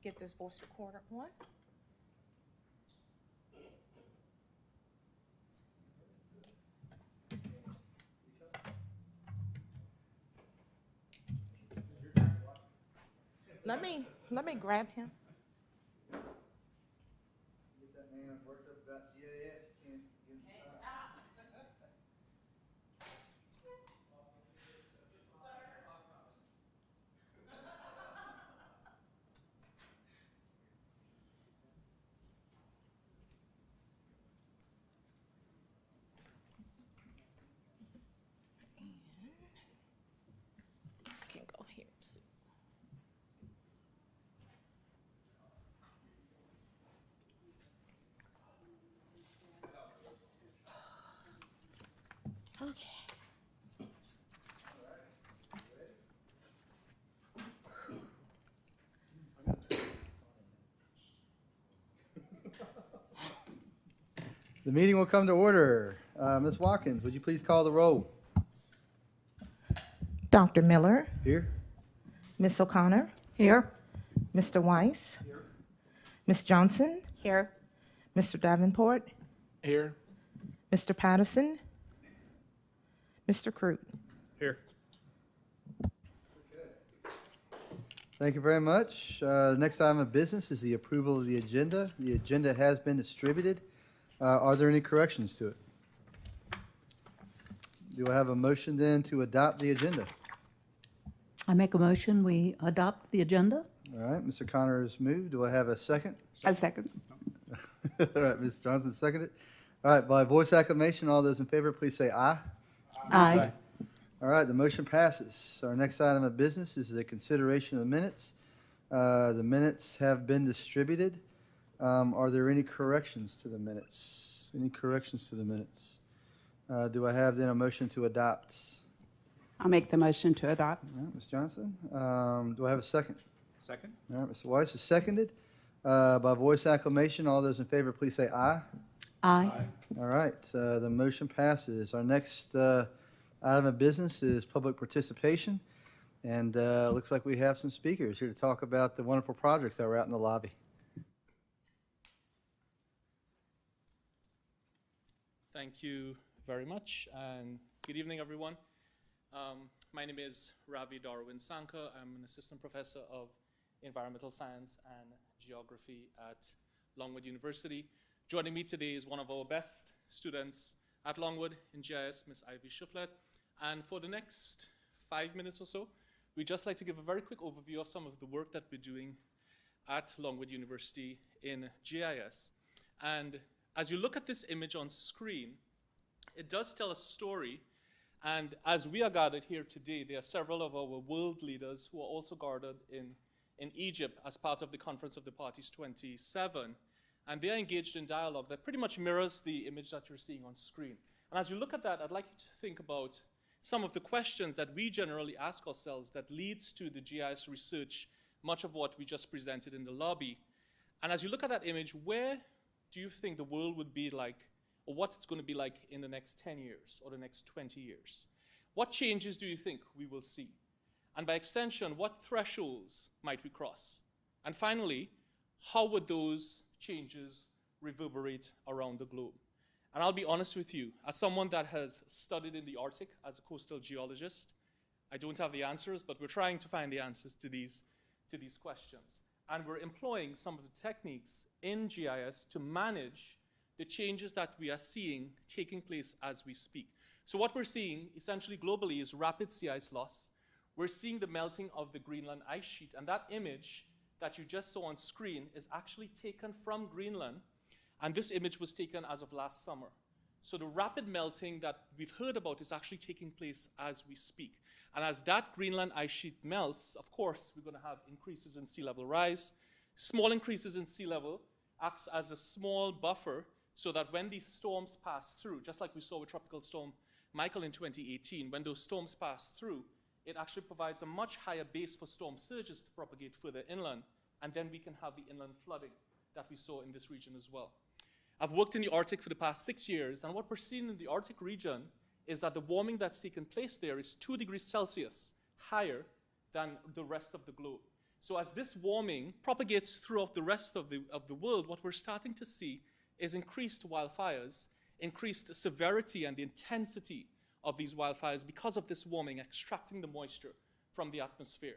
get this voice recorder on. Let me grab him. Get that man worked up about GIS, you can't get him started. These can go here too. Okay. The meeting will come to order. Ms. Watkins, would you please call the roll? Dr. Miller, Here. Miss O'Connor, Here. Mr. Weiss, Miss Johnson, Here. Mr. Davenport, Here. Mr. Patterson, Mr. Crute. Here. Thank you very much. The next item of business is the approval of the agenda. The agenda has been distributed. Are there any corrections to it? Do I have a motion then to adopt the agenda? I make a motion, we adopt the agenda. All right, Mr. Connor has moved. Do I have a second? A second. All right, Ms. Johnson seconded. All right, by voice acclamation, all those in favor, please say aye. Aye. All right, the motion passes. Our next item of business is the consideration of the minutes. The minutes have been distributed. Are there any corrections to the minutes? Any corrections to the minutes? Do I have then a motion to adopt? I'll make the motion to adopt. All right, Ms. Johnson. Do I have a second? Second. All right, Mr. Weiss is seconded. By voice acclamation, all those in favor, please say aye. Aye. All right, the motion passes. Our next item of business is public participation. And looks like we have some speakers here to talk about the wonderful projects that were out in the lobby. Thank you very much, and good evening, everyone. My name is Ravi Darwin Sankar. I'm an assistant professor of environmental science and geography at Longwood University. Joining me today is one of our best students at Longwood in GIS, Ms. Ivy Schifflet. And for the next 5 minutes or so, we'd just like to give a very quick overview of some of the work that we're doing at Longwood University in GIS. And as you look at this image on screen, it does tell a story. And as we are gathered here today, there are several of our world leaders who are also gathered in Egypt as part of the Conference of the Parties 27. And they are engaged in dialogue that pretty much mirrors the image that you're seeing on screen. And as you look at that, I'd like you to think about some of the questions that we generally ask ourselves that leads to the GIS research, much of what we just presented in the lobby. And as you look at that image, where do you think the world would be like, or what it's going to be like in the next 10 years or the next 20 years? What changes do you think we will see? And by extension, what thresholds might we cross? And finally, how would those changes reverberate around the globe? And I'll be honest with you, as someone that has studied in the Arctic as a coastal geologist, I don't have the answers, but we're trying to find the answers to these questions. And we're employing some of the techniques in GIS to manage the changes that we are seeing taking place as we speak. So what we're seeing essentially globally is rapid sea ice loss. We're seeing the melting of the Greenland ice sheet, and that image that you just saw on screen is actually taken from Greenland, and this image was taken as of last summer. So the rapid melting that we've heard about is actually taking place as we speak. And as that Greenland ice sheet melts, of course, we're going to have increases in sea level rise. Small increases in sea level acts as a small buffer so that when these storms pass through, just like we saw with Tropical Storm Michael in 2018, when those storms pass through, it actually provides a much higher base for storm surges to propagate further inland, and then we can have the inland flooding that we saw in this region as well. I've worked in the Arctic for the past 6 years, and what we're seeing in the Arctic region is that the warming that's taken place there is 2 degrees Celsius higher than the rest of the globe. So as this warming propagates throughout the rest of the world, what we're starting to see is increased wildfires, increased severity and the intensity of these wildfires because of this warming extracting the moisture from the atmosphere.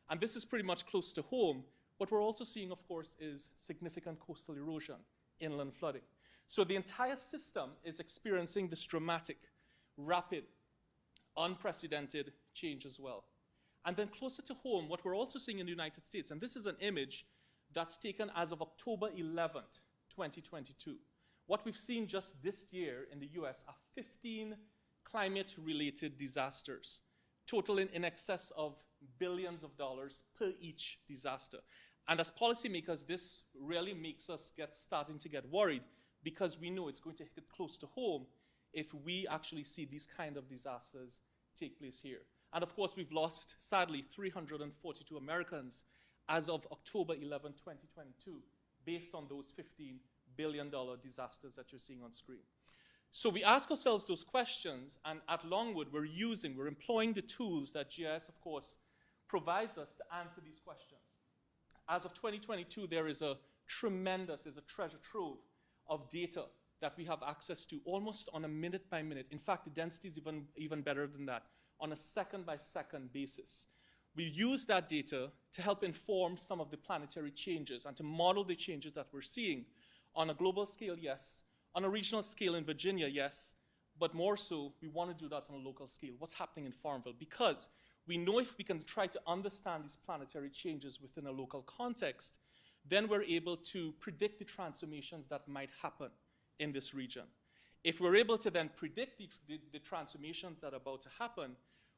And this is pretty much close to home. What we're also seeing, of course, is significant coastal erosion, inland flooding. So the entire system is experiencing this dramatic, rapid, unprecedented change as well. And then closer to home, what we're also seeing in the United States, and this is an image that's taken as of October 11th, 2022. What we've seen just this year in the US are 15 climate-related disasters, totaling in excess of billions of dollars per each disaster. And as policymakers, this really makes us starting to get worried because we know it's going to hit close to home if we actually see these kind of disasters take place here. And of course, we've lost, sadly, 342 Americans as of October 11, 2022, based on those $15 billion disasters that you're seeing on screen. So we ask ourselves those questions, and at Longwood, we're employing the tools that GIS, of course, provides us to answer these questions. As of 2022, there is a treasure trove of data that we have access to almost on a minute by minute. In fact, the density is even better than that, on a second by second basis. We use that data to help inform some of the planetary changes and to model the changes that we're seeing on a global scale, yes. On a regional scale in Virginia, yes. But more so, we want to do that on a local scale. What's happening in Farmville? Because we know if we can try to understand these planetary changes within a local context, then we're able to predict the transformations that might happen in this region. If we're able to then predict the transformations that are about to happen,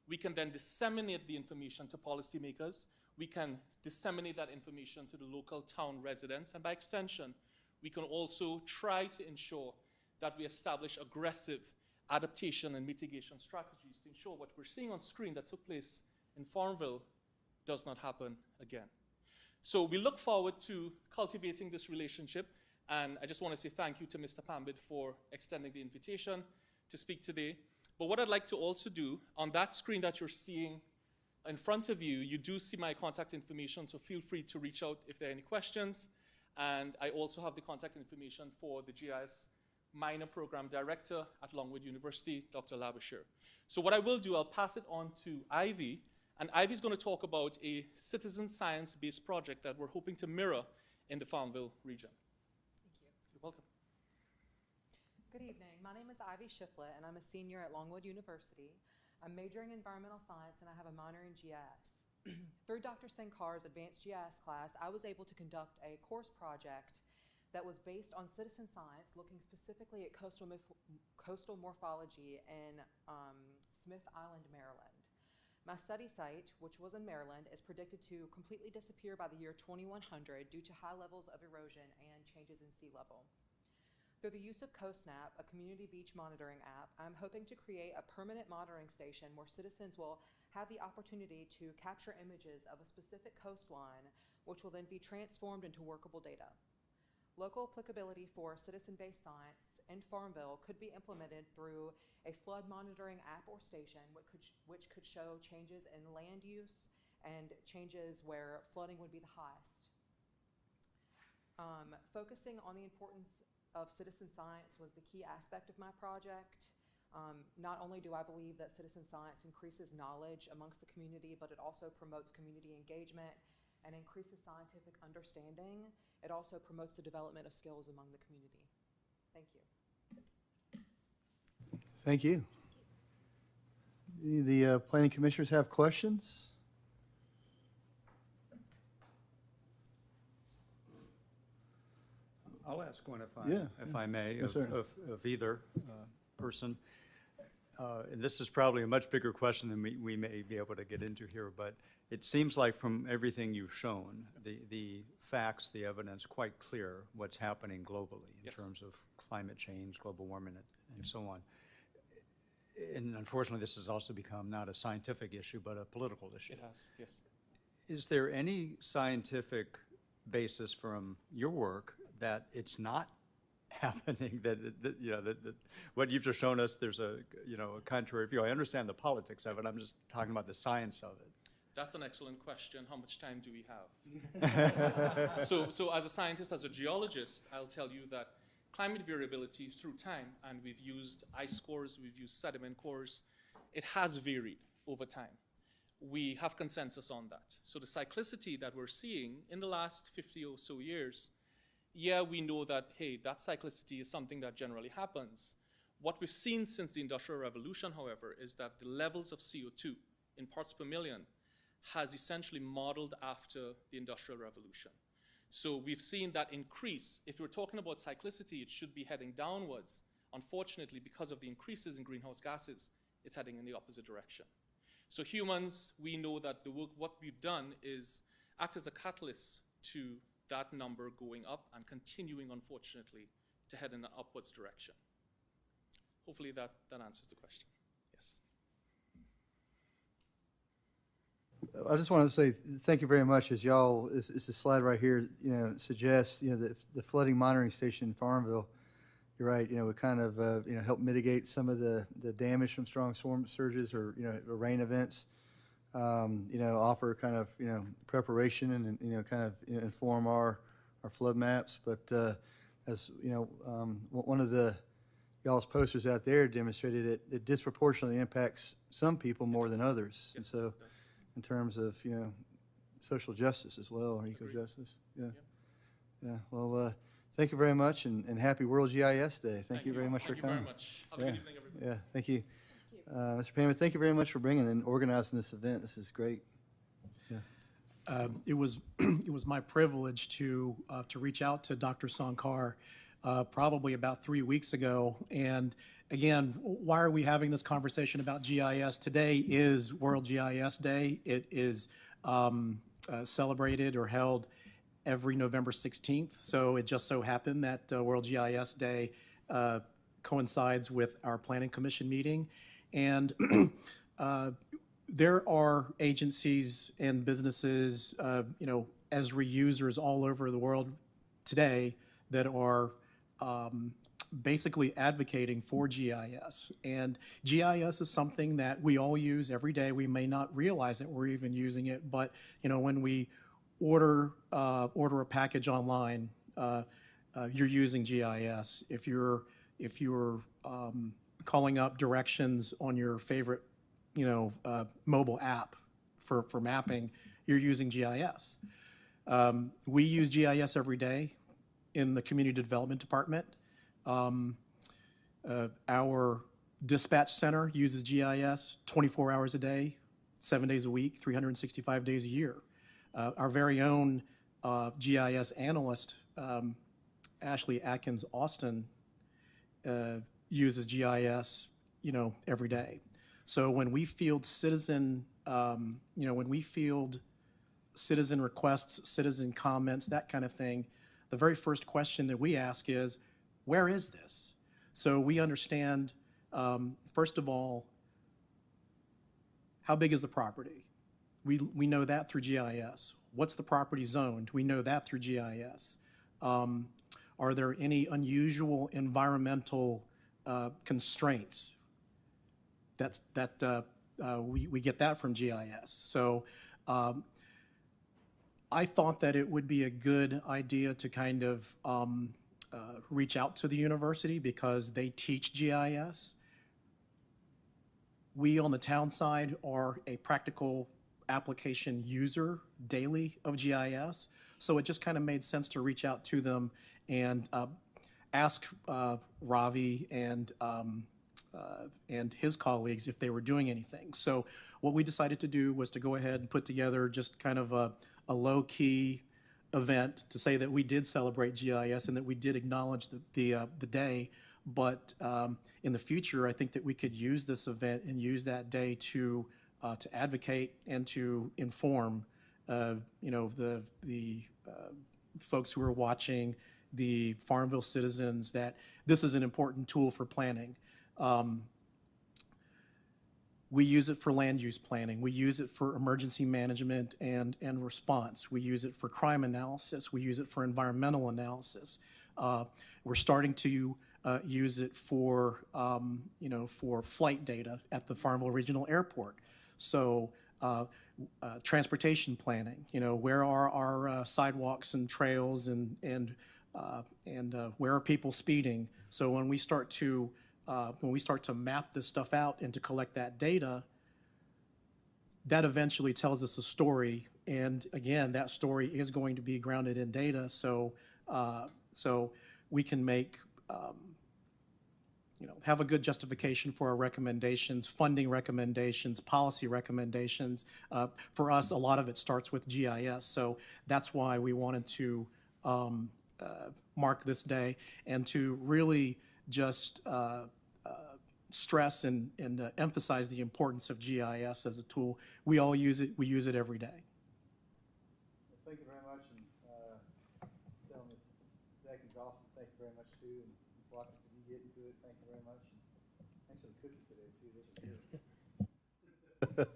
we can then disseminate the information to policymakers. We can disseminate that information to the local town residents. And by extension, we can also try to ensure that we establish aggressive adaptation and mitigation strategies to ensure what we're seeing on screen that took place in Farmville does not happen again. So we look forward to cultivating this relationship. And I just want to say thank you to Mr. Pambid for extending the invitation to speak today. But what I'd like to also do, on that screen that you're seeing in front of you, you do see my contact information, so feel free to reach out if there are any questions. And I also have the contact information for the GIS Minor Program Director at Longwood University, Dr. Labuschagne. So what I will do, I'll pass it on to Ivy, and Ivy's going to talk about a citizen science-based project that we're hoping to mirror in the Farmville region. You're welcome. Good evening. My name is Ivy Shiflett, and I'm a senior at Longwood University. I'm majoring in environmental science, and I have a minor in GIS. Through Dr. Sankar's advanced GIS class, I was able to conduct a course project that was based on citizen science, looking specifically at coastal morphology in Smith Island, Maryland. My study site, which was in Maryland, is predicted to completely disappear by the year 2100 due to high levels of erosion and changes in sea level. Through the use of CoastNap, a community beach monitoring app, I'm hoping to create a permanent monitoring station where citizens will have the opportunity to capture images of a specific coastline, which will then be transformed into workable data. Local applicability for citizen-based science in Farmville could be implemented through a flood monitoring app or station, which could show changes in land use and changes where flooding would be the highest. Focusing on the importance of citizen science was the key aspect of my project. Not only do I believe that citizen science increases knowledge amongst the community, but it also promotes community engagement and increases scientific understanding. It also promotes the development of skills among the community. Thank you. Thank you. The planning commissioners have questions? I'll ask one Yeah, if I may, Yes, sir. of either person. And this is probably a much bigger question than we may be able to get into here, but it seems like from everything you've shown, the facts, the evidence, quite clear what's happening globally in Yes. terms of climate change, global warming, and so on. And unfortunately, this has also become not a scientific issue, but a political issue. It has, yes. Is there any scientific basis from your work that it's not happening, that what you've just shown us, there's a contrary view? I understand the politics of it. I'm just talking about the science of it. That's an excellent question. How much time do we have? So as a scientist, as a geologist, I'll tell you that climate variability through time, and we've used ice cores, we've used sediment cores, it has varied over time. We have consensus on that. So the cyclicity that we're seeing in the last 50 or so years, yeah, we know that, hey, that cyclicity is something that generally happens. What we've seen since the Industrial Revolution, however, is that the levels of CO2 in parts per million has essentially modeled after the Industrial Revolution. So we've seen that increase. If we're talking about cyclicity, it should be heading downwards. Unfortunately, because of the increases in greenhouse gases, it's heading in the opposite direction. So humans, we know that the work, what we've done is act as a catalyst to that number going up and continuing, unfortunately, to head in an upwards direction. Hopefully that answers the question. Yes. I just want to say thank you very much. As y'all, it's a slide right here, suggests, the flooding monitoring station in Farmville, you're right, would kind of, help mitigate some of the damage from strong storm surges or, rain events. Offer kind of, preparation and, kind of inform our flood maps. But, as, one of the y'all's posters out there demonstrated it disproportionately impacts some people more than others. Yes, and so, it does. in terms of, social justice as well, or eco-justice. Yeah. Yep. Yeah. Well, thank you very much, and happy World GIS Day. Thank you very much for Thank coming. you very much. Have a good evening, everybody. Yeah, thank you. Mr. Payman, thank you very much for bringing and organizing this event. This is great. It was my privilege to reach out to Dr. Sankar probably about 3 weeks ago. And again, why are we having this conversation about GIS? Today is World GIS Day. It is celebrated or held every November 16th. So it just so happened that World GIS Day coincides with our Planning Commission meeting. And there are agencies and businesses, as reusers all over the world today that are basically advocating for GIS. And GIS is something that we all use every day. We may not realize that we're even using it, but when we order a package online, you're using GIS. If you're calling up directions on your favorite mobile app for mapping, you're using GIS. We use GIS every day in the Community Development Department. Our dispatch center uses GIS 24 hours a day, 7 days a week, 365 days a year. Our very own GIS analyst, Ashley Atkins Austin, uses GIS, every day. So when we field citizen, citizen requests, citizen comments, that kind of thing, the very first question that we ask is, where is this? So we understand, first of all, how big is the property? We know that through GIS. What's the property zoned? We know that through GIS. Are there any unusual environmental constraints? We get that from GIS. So I thought that it would be a good idea to kind of reach out to the university because they teach GIS. We on the town side are a practical application user daily of GIS. So it just kind of made sense to reach out to them and ask Ravi and his colleagues if they were doing anything. So what we decided to do was to go ahead and put together just kind of a low-key event to say that we did celebrate GIS and that we did acknowledge the day. But in the future, I think that we could use this event and use that day to advocate and to inform, the folks who are watching, the Farmville citizens, that this is an important tool for planning. We use it for land use planning. We use it for emergency management and response. We use it for crime analysis. We use it for environmental analysis. We're starting to use it for, for flight data at the Farmville Regional Airport. So transportation planning. Where are our sidewalks and trails and where are people speeding? So when we start to map this stuff out and to collect that data, that eventually tells us a story. And again, that story is going to be grounded in data. So we can make, have a good justification for our recommendations, funding recommendations, policy recommendations. For us, a lot of it starts with GIS. So that's why we wanted to mark this day and to really just stress and emphasize the importance of GIS as a tool. We all use it. We use it every day. Thank you very much, and tell Ms. Zach and Dawson, thank you very much too, and Ms. Watkins, if you get into it, thank you very much. And thanks for the cookies today too, those are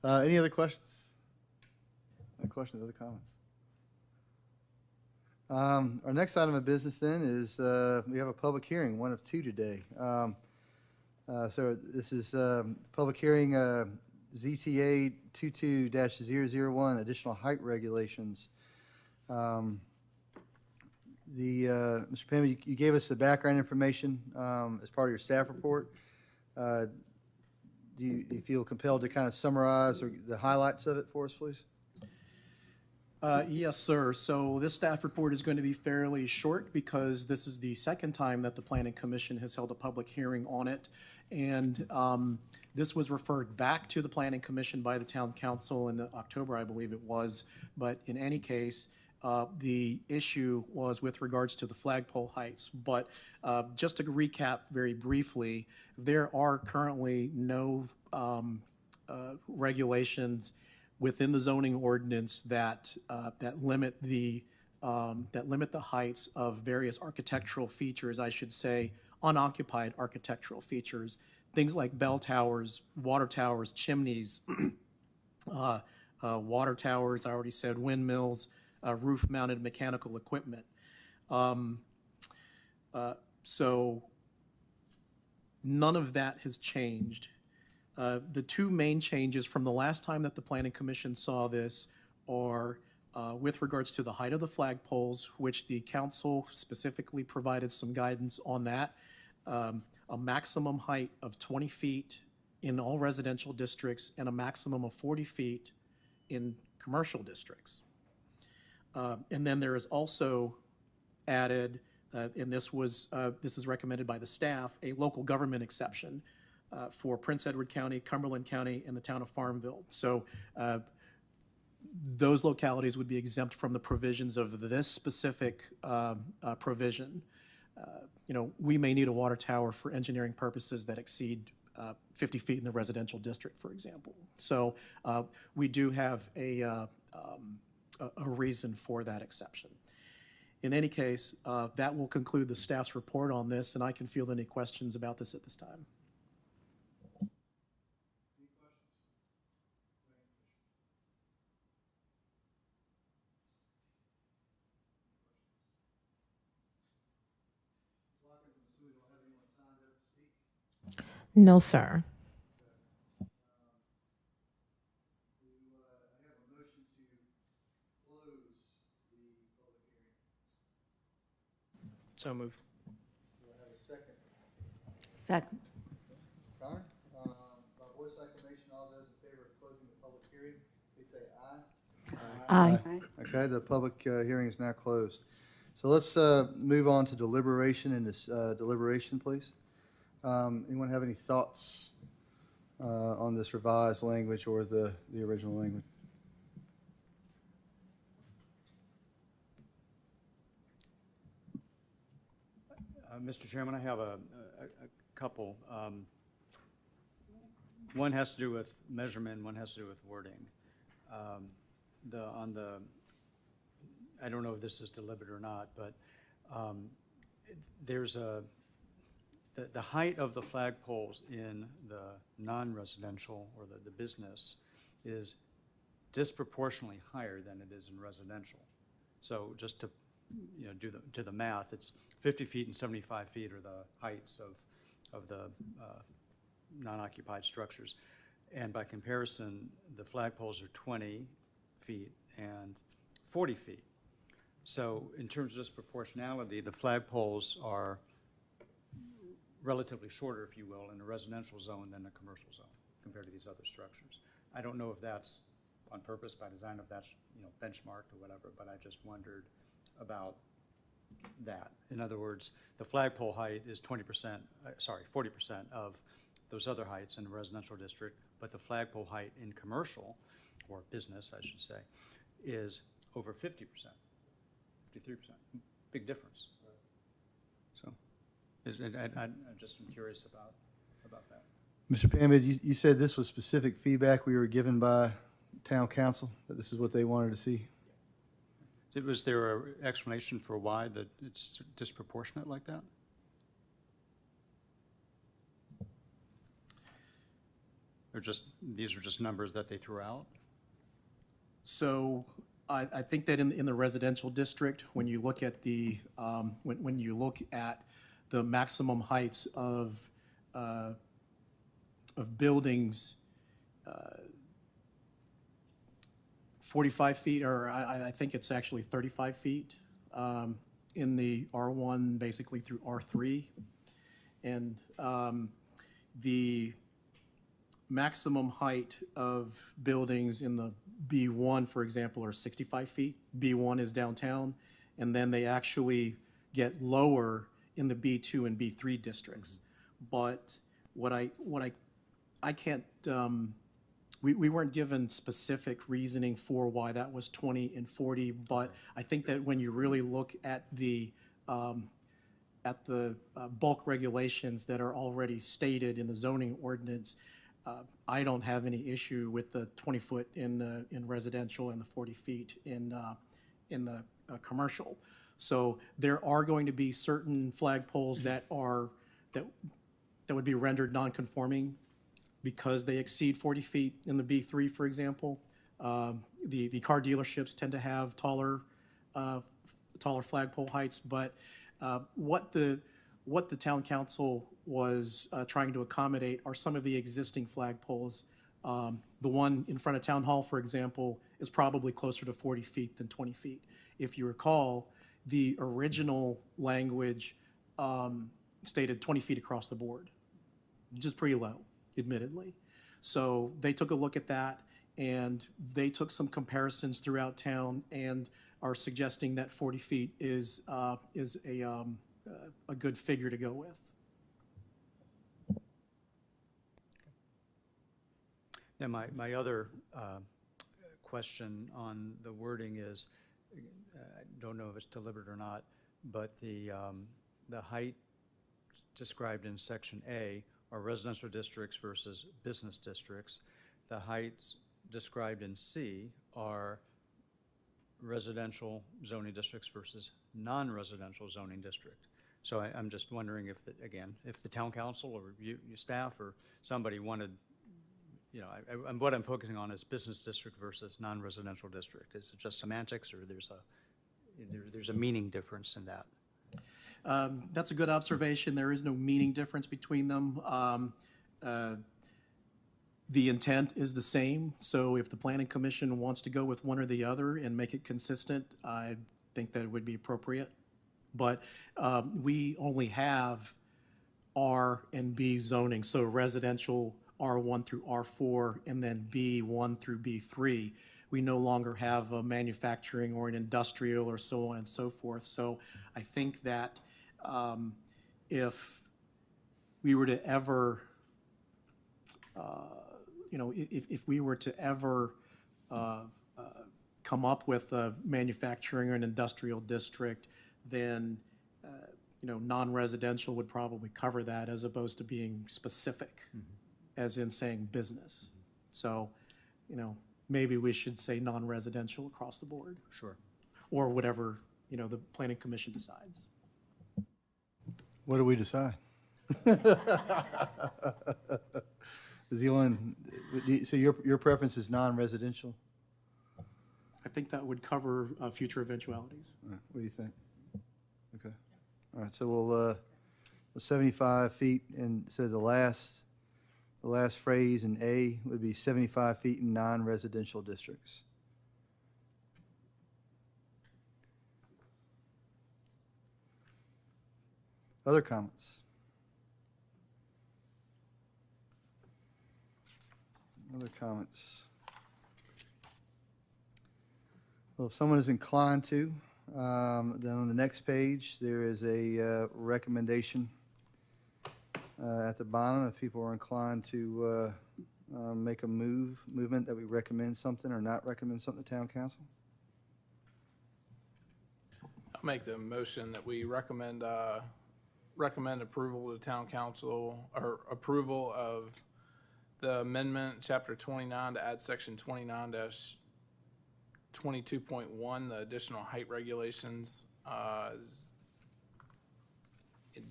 good. Any other questions? Any questions, other comments? Our next item of business then is we have a public hearing, one of two today. So this is public hearing ZTA 22-001, additional height regulations. Mr. Pam, you gave us the background information as part of your staff report. Do you feel compelled to kind of summarize the highlights of it for us, please? Yes, sir. So this staff report is going to be fairly short because this is the second time that the Planning Commission has held a public hearing on it. And this was referred back to the Planning Commission by the Town Council in October, I believe it was. But in any case, the issue was with regards to the flagpole heights. But just to recap very briefly, there are currently no regulations within the zoning ordinance that limit the heights of various architectural features, I should say, unoccupied architectural features, things like bell towers, water towers, chimneys, water towers, I already said, windmills, roof-mounted mechanical equipment. So none of that has changed. The two main changes from the last time that the Planning Commission saw this are with regards to the height of the flagpoles, which the council specifically provided some guidance on that. A maximum height of 20 feet in all residential districts and a maximum of 40 feet in commercial districts. And then there is also added, and this is recommended by the staff, a local government exception for Prince Edward County, Cumberland County, and the town of Farmville. So those localities would be exempt from the provisions of this specific provision. We may need a water tower for engineering purposes that exceed 50 feet in the residential district, for example. So we do have a reason for that exception. In any case, that will conclude the staff's report on this, and I can field any questions about this at this time. No, sir. So move. Do I have a second? Second. Mr. Connor, by voice acclamation, all those in favor of closing the public hearing, please say aye. Aye. Okay, the public hearing is now closed. So let's move on to deliberation and this deliberation, please. Anyone have any thoughts on this revised language or the original language? Mr. Chairman, I have a couple. One has to do with measurement, one has to do with wording. I don't know if this is deliberate or not, but there's the height of the flagpoles in the non-residential or the business is disproportionately higher than it is in residential. So just to do the math, it's 50 feet and 75 feet are the heights of the non-occupied structures. And by comparison, the flagpoles are 20 feet and 40 feet. So in terms of disproportionality, the flagpoles are relatively shorter, if you will, in a residential zone than a commercial zone compared to these other structures. I don't know if that's on purpose by design, if that's, benchmarked or whatever, but I just wondered about that. In other words, the flagpole height is 40% of those other heights in a residential district, but the flagpole height in commercial, or business, I should say, is over 50%, 53%. Big difference. So, I'm just curious about that. Mr. Pambid, you said this was specific feedback we were given by town council, that this is what they wanted to see? Was there an explanation for why that it's disproportionate like that? Or these are just numbers that they threw out? So I think that in the residential district, when you look at the, when you look at the maximum heights of buildings, 45 feet, or I think it's actually 35 feet in the R1, basically through R3. And the maximum height of buildings in the B1, for example, are 65 feet. B1 is downtown, and then they actually get lower in the B2 and B3 districts. But what I can't, we weren't given specific reasoning for why that was 20 and 40, but I think that when you really look at the bulk regulations that are already stated in the zoning ordinance, I don't have any issue with the 20 foot in residential and the 40 feet in the commercial. So there are going to be certain flagpoles that would be rendered non-conforming because they exceed 40 feet in the B3, for example. The car dealerships tend to have taller flagpole heights, but what the town council was trying to accommodate are some of the existing flagpoles. The one in front of Town Hall, for example, is probably closer to 40 feet than 20 feet. If you recall, the original language stated 20 feet across the board, which is pretty low, admittedly. So they took a look at that, and they took some comparisons throughout town and are suggesting that 40 feet is a good figure to go with. Now, my other question on the wording is, I don't know if it's deliberate or not, but the height described in Section A are residential districts versus business districts. The heights described in C are residential zoning districts versus non-residential zoning district. So I'm just wondering if, if the town council or you staff or somebody wanted, what I'm focusing on is business district versus non-residential district. Is it just semantics, or there's a meaning difference in that? That's a good observation. There is no meaning difference between them. The intent is the same, so if the Planning Commission wants to go with one or the other and make it consistent, I think that it would be appropriate. But we only have R and B zoning, so residential R1 through R4, and then B1 through B3. We no longer have a manufacturing or an industrial or so on and so forth. So I think that if we were to ever, if we were to ever come up with a manufacturing or an industrial district, then non-residential would probably cover that as opposed to being specific, as in saying business. So, maybe we should say non-residential across the board. Sure. Or whatever, the Planning Commission decides. What do we decide? Is the one, so your preference is non-residential? I think that would cover future eventualities. All right, what do you think? Okay. All right, so we'll 75 feet, and so the last The last phrase in A would be 75 feet in non-residential districts. Other comments? Other comments? Well, if someone is inclined to, then on the next page, there is a recommendation at the bottom. If people are inclined to make a movement that we recommend something or not recommend something to town council. I'll make the motion that we recommend approval to town council, or approval of the amendment, chapter 29, to add section 29-22.1, the additional height regulations,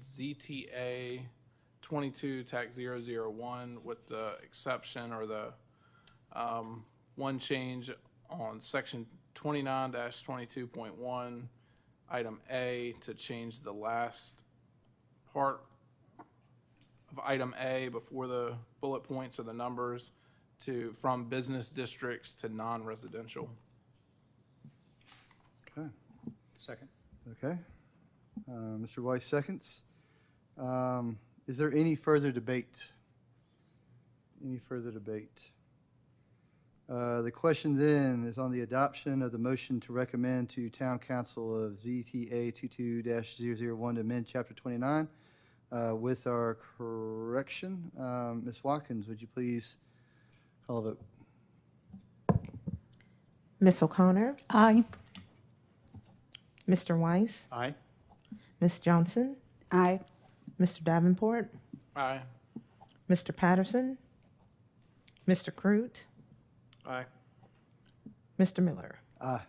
ZTA 22-001, with the exception or the one change on section 29-22.1, item A, to change the last part of item A before the bullet points or the numbers from business districts to non-residential. Okay. Second. Okay. Mr. Weiss seconds. Is there any further debate? Any further debate? The question then is on the adoption of the motion to recommend to Town Council of ZTA 22-001 to amend Chapter 29 with our correction. Ms. Watkins, would you please call the vote? Ms. O'Connor, Aye. Mr. Weiss, Aye. Ms. Johnson, Aye. Mr. Davenport, Aye. Mr. Patterson, Mr. Crute, Aye. Mr. Miller. Aye.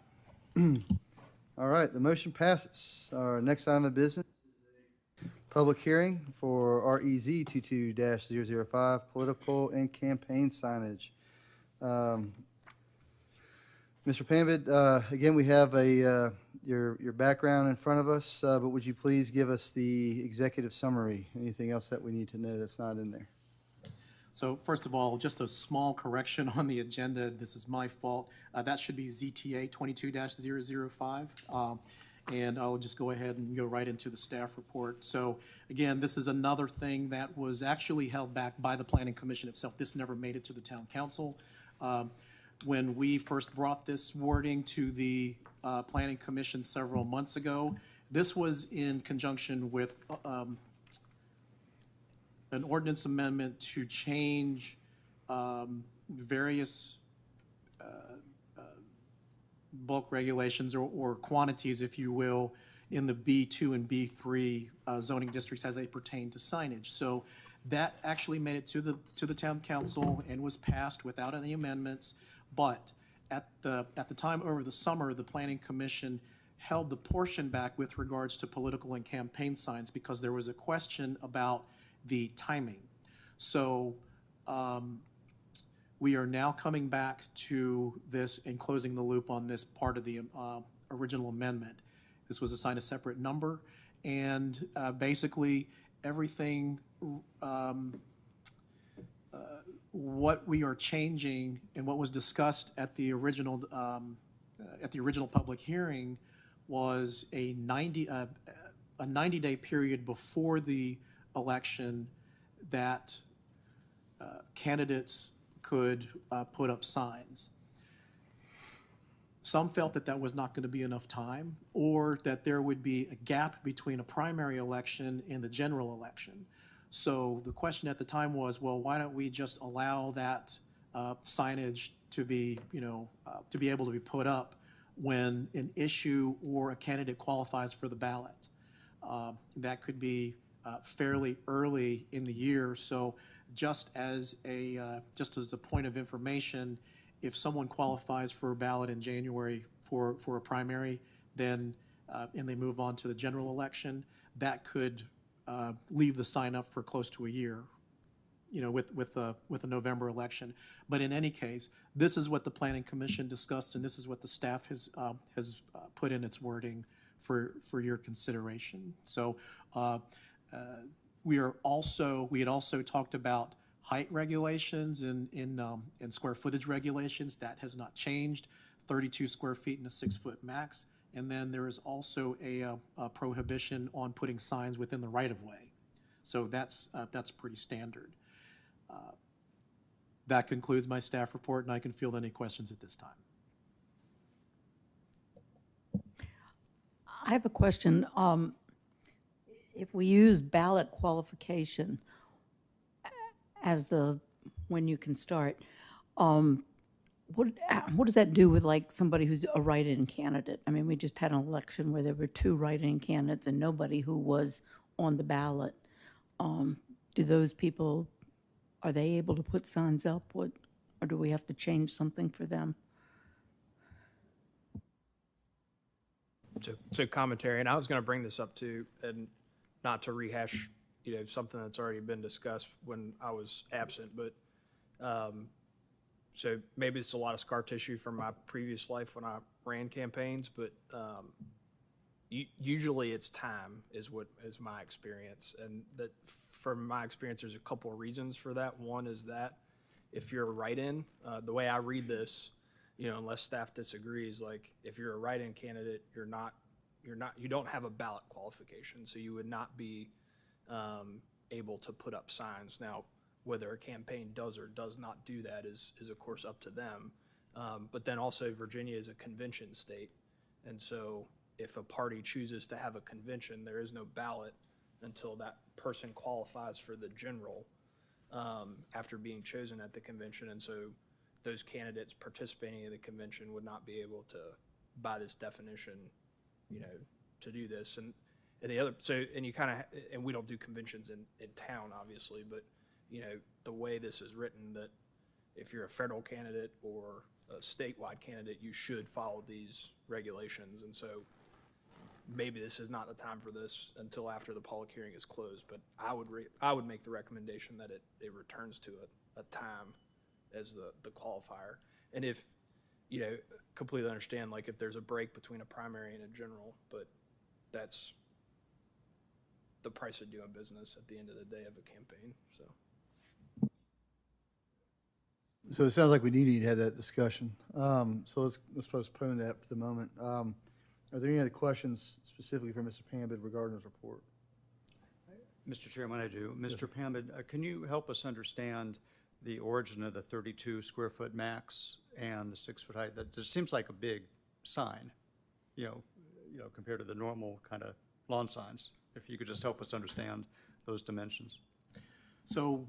All right, the motion passes. Our next item of business is a public hearing for REZ 22-005, political and campaign signage. Mr. Panvid, again, we have your background in front of us, but would you please give us the executive summary? Anything else that we need to know that's not in there? So first of all, just a small correction on the agenda. This is my fault. That should be ZTA 22-005. And I'll just go ahead and go right into the staff report. So again, this is another thing that was actually held back by the Planning Commission itself. This never made it to the Town Council. When we first brought this wording to the Planning Commission several months ago, this was in conjunction with an ordinance amendment to change various bulk regulations or quantities, if you will, in the B2 and B3 zoning districts as they pertain to signage. So that actually made it to the Town Council and was passed without any amendments. But at the time over the summer, the Planning Commission held the portion back with regards to political and campaign signs because there was a question about the timing. So we are now coming back to this and closing the loop on this part of the original amendment. This was assigned a separate number, and basically everything what we are changing and what was discussed at the original public hearing was a 90-day period before the election that candidates could put up signs. Some felt that that was not going to be enough time, or that there would be a gap between a primary election and the general election. So the question at the time was, well, why don't we just allow that signage to be, to be able to be put up when an issue or a candidate qualifies for the ballot? That could be fairly early in the year. So just as a point of information, if someone qualifies for a ballot in January for a primary, then and they move on to the general election, that could leave the sign up for close to a year, with a November election. But in any case, this is what the Planning Commission discussed, and this is what the staff has put in its wording for your consideration. So we had also talked about height regulations and in square footage regulations. That has not changed, 32 square feet and a 6-foot max. And then there is also a prohibition on putting signs within the right-of-way. So that's pretty standard. That concludes my staff report, and I can field any questions at this time. I have a question. If we use ballot qualification as when you can start, what does that do with like somebody who's a write-in candidate? I mean, we just had an election where there were 2 write-in candidates and nobody who was on the ballot. Do those people, are they able to put signs up? Or do we have to change something for them? So commentary, and I was going to bring this up too, and not to rehash, something that's already been discussed when I was absent, but so maybe it's a lot of scar tissue from my previous life when I ran campaigns, but usually it's time is my experience, and that from my experience, there's a couple of reasons for that. One is that if you're a write-in, the way I read this, unless staff disagrees, like if you're a write-in candidate, you don't have a ballot qualification, so you would not be able to put up signs. Now, whether a campaign does or does not do that is of course up to them. But then also Virginia is a convention state, and so if a party chooses to have a convention, there is no ballot until that person qualifies for the general after being chosen at the convention, and so those candidates participating in the convention would not be able to, by this definition, to do this. And the other, and you kind of, and we don't do conventions in town, obviously, but, the way this is written, that if you're a federal candidate or a statewide candidate, you should follow these regulations. And so maybe this is not the time for this until after the public hearing is closed, but I would make the recommendation that it returns to a time as the qualifier. And if, completely understand, like if there's a break between a primary and a general, but that's the price of doing business at the end of the day of a campaign, so. So it sounds like we need to have that discussion. So let's postpone that for the moment. Are there any other questions specifically for Mr. Pambid regarding his report? Mr. Chairman, I do. Mr. Pambid, can you help us understand the origin of the 32 square foot max and the 6 foot height? That just seems like a big sign, compared to the normal kind of lawn signs. If you could just help us understand those dimensions. So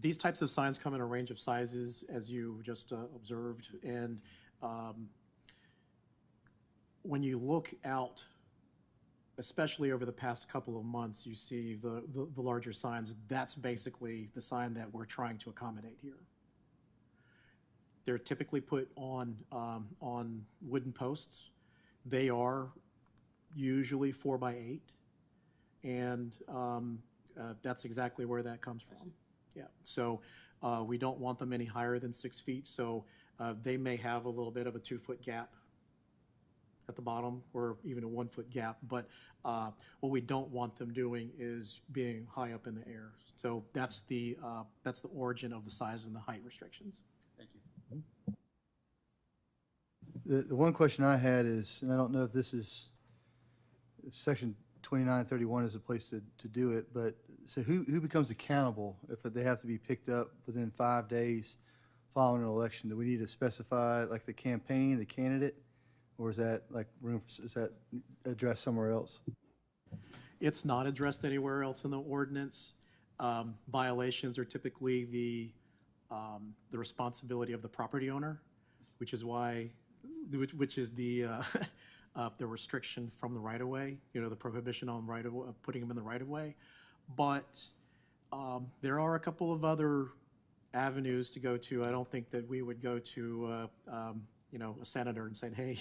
these types of signs come in a range of sizes, as you just observed. And when you look out, especially over the past couple of months, you see the larger signs. That's basically the sign that we're trying to accommodate here. They're typically put on wooden posts. They are usually 4x8, and that's exactly where that comes from. Yeah, so we don't want them any higher than 6 feet, so they may have a little bit of a 2-foot gap at the bottom, or even a 1-foot gap, but what we don't want them doing is being high up in the air. So that's the origin of the size and the height restrictions. Thank you. The one question I had is, and I don't know if this is, if Section 2931 is a place to do it, but so who becomes accountable if they have to be picked up within 5 days following an election? Do we need to specify like the campaign, the candidate, or is that like is that addressed somewhere else? It's not addressed anywhere else in the ordinance. Violations are typically the responsibility of the property owner, which is why, which is the restriction from the right-of-way, the prohibition on putting them in the right-of-way. But there are a couple of other avenues to go to. I don't think that we would go to a senator and say, hey,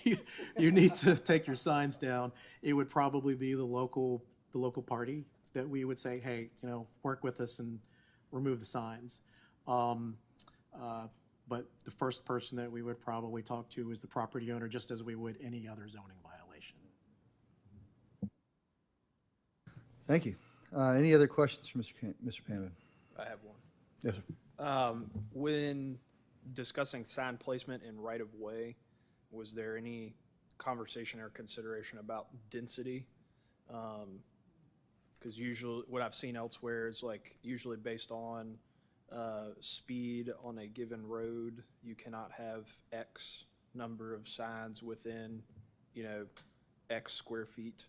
you need to take your signs down. It would probably be the local party that we would say, hey, work with us and remove the signs. But the first person that we would probably talk to is the property owner, just as we would any other zoning violation. Thank you. Any other questions for Mr. Pambid? I have one. Yes, sir. When discussing sign placement in right-of-way, was there any conversation or consideration about density? Because usually, what I've seen elsewhere is like usually based on speed on a given road, you cannot have X number of signs within, X square feet.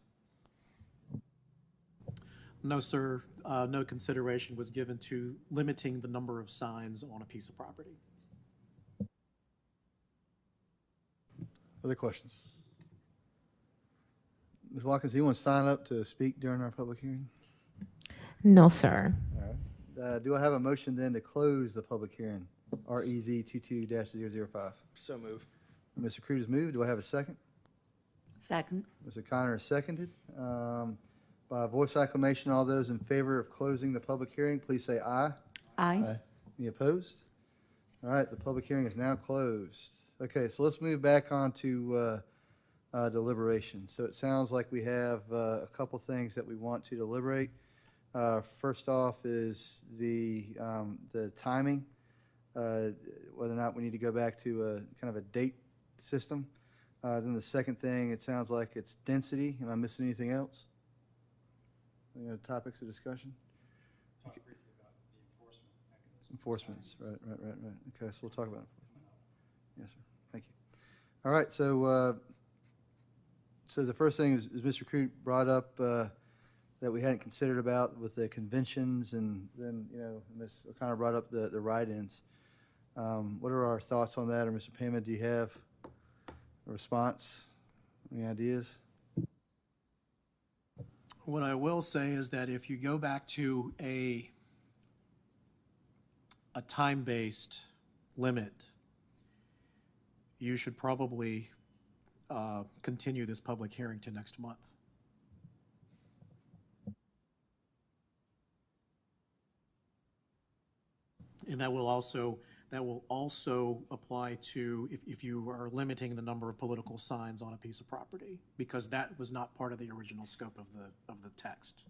No, sir. No consideration was given to limiting the number of signs on a piece of property. Other questions? Ms. Watkins, do you want to sign up to speak during our public hearing? No, sir. All right. Do I have a motion then to close the public hearing? REZ 22-005. So move. Mr. Cruz moved. Do I have a second? Second. Mr. Connor is seconded. By voice acclamation, all those in favor of closing the public hearing, please say aye. Aye. Any opposed? All right, the public hearing is now closed. Okay, so let's move back on to deliberation. So it sounds like we have a couple things that we want to deliberate. First off is the timing, whether or not we need to go back to a kind of a date system. Then the second thing, it sounds like it's density. Am I missing anything else? Any other topics of discussion? Enforcements, right. Okay, so we'll talk about enforcement. Yes, sir. Thank you. All right, so the first thing is Mr. Crute brought up that we hadn't considered about with the conventions, and then, Ms. O'Connor brought up the write-ins. What are our thoughts on that? Or Mr. Payman, do you have a response? Any ideas? What I will say is that if you go back to a time-based limit, you should probably continue this public hearing to next month. And that will also apply to if you are limiting the number of political signs on a piece of property, because that was not part of the original scope of the text.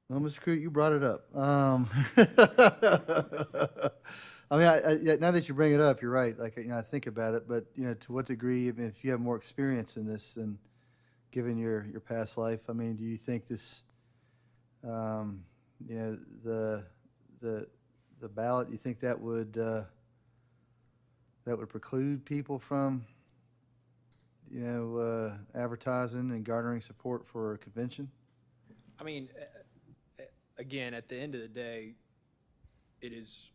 Well, Mr. Crute, you brought it up. I mean, now that you bring it up, you're right. Like, I think about it, but to what degree? I mean, if you have more experience in this, and given your past life, I mean, do you think this, the ballot? You think that would preclude people from, advertising and garnering support for a convention? I mean, again, at the end of the day, it is,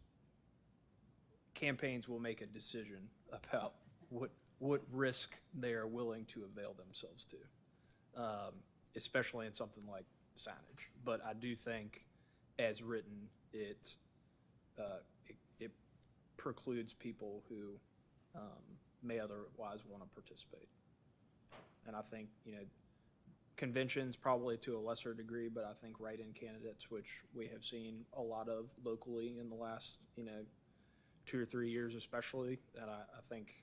campaigns will make a decision about what risk they are willing to avail themselves to, especially in something like signage. But I do think, as written, it precludes people who may otherwise want to participate. And I think, conventions probably to a lesser degree, but I think write-in candidates, which we have seen a lot of locally in the last, 2 or 3 years especially, and I think,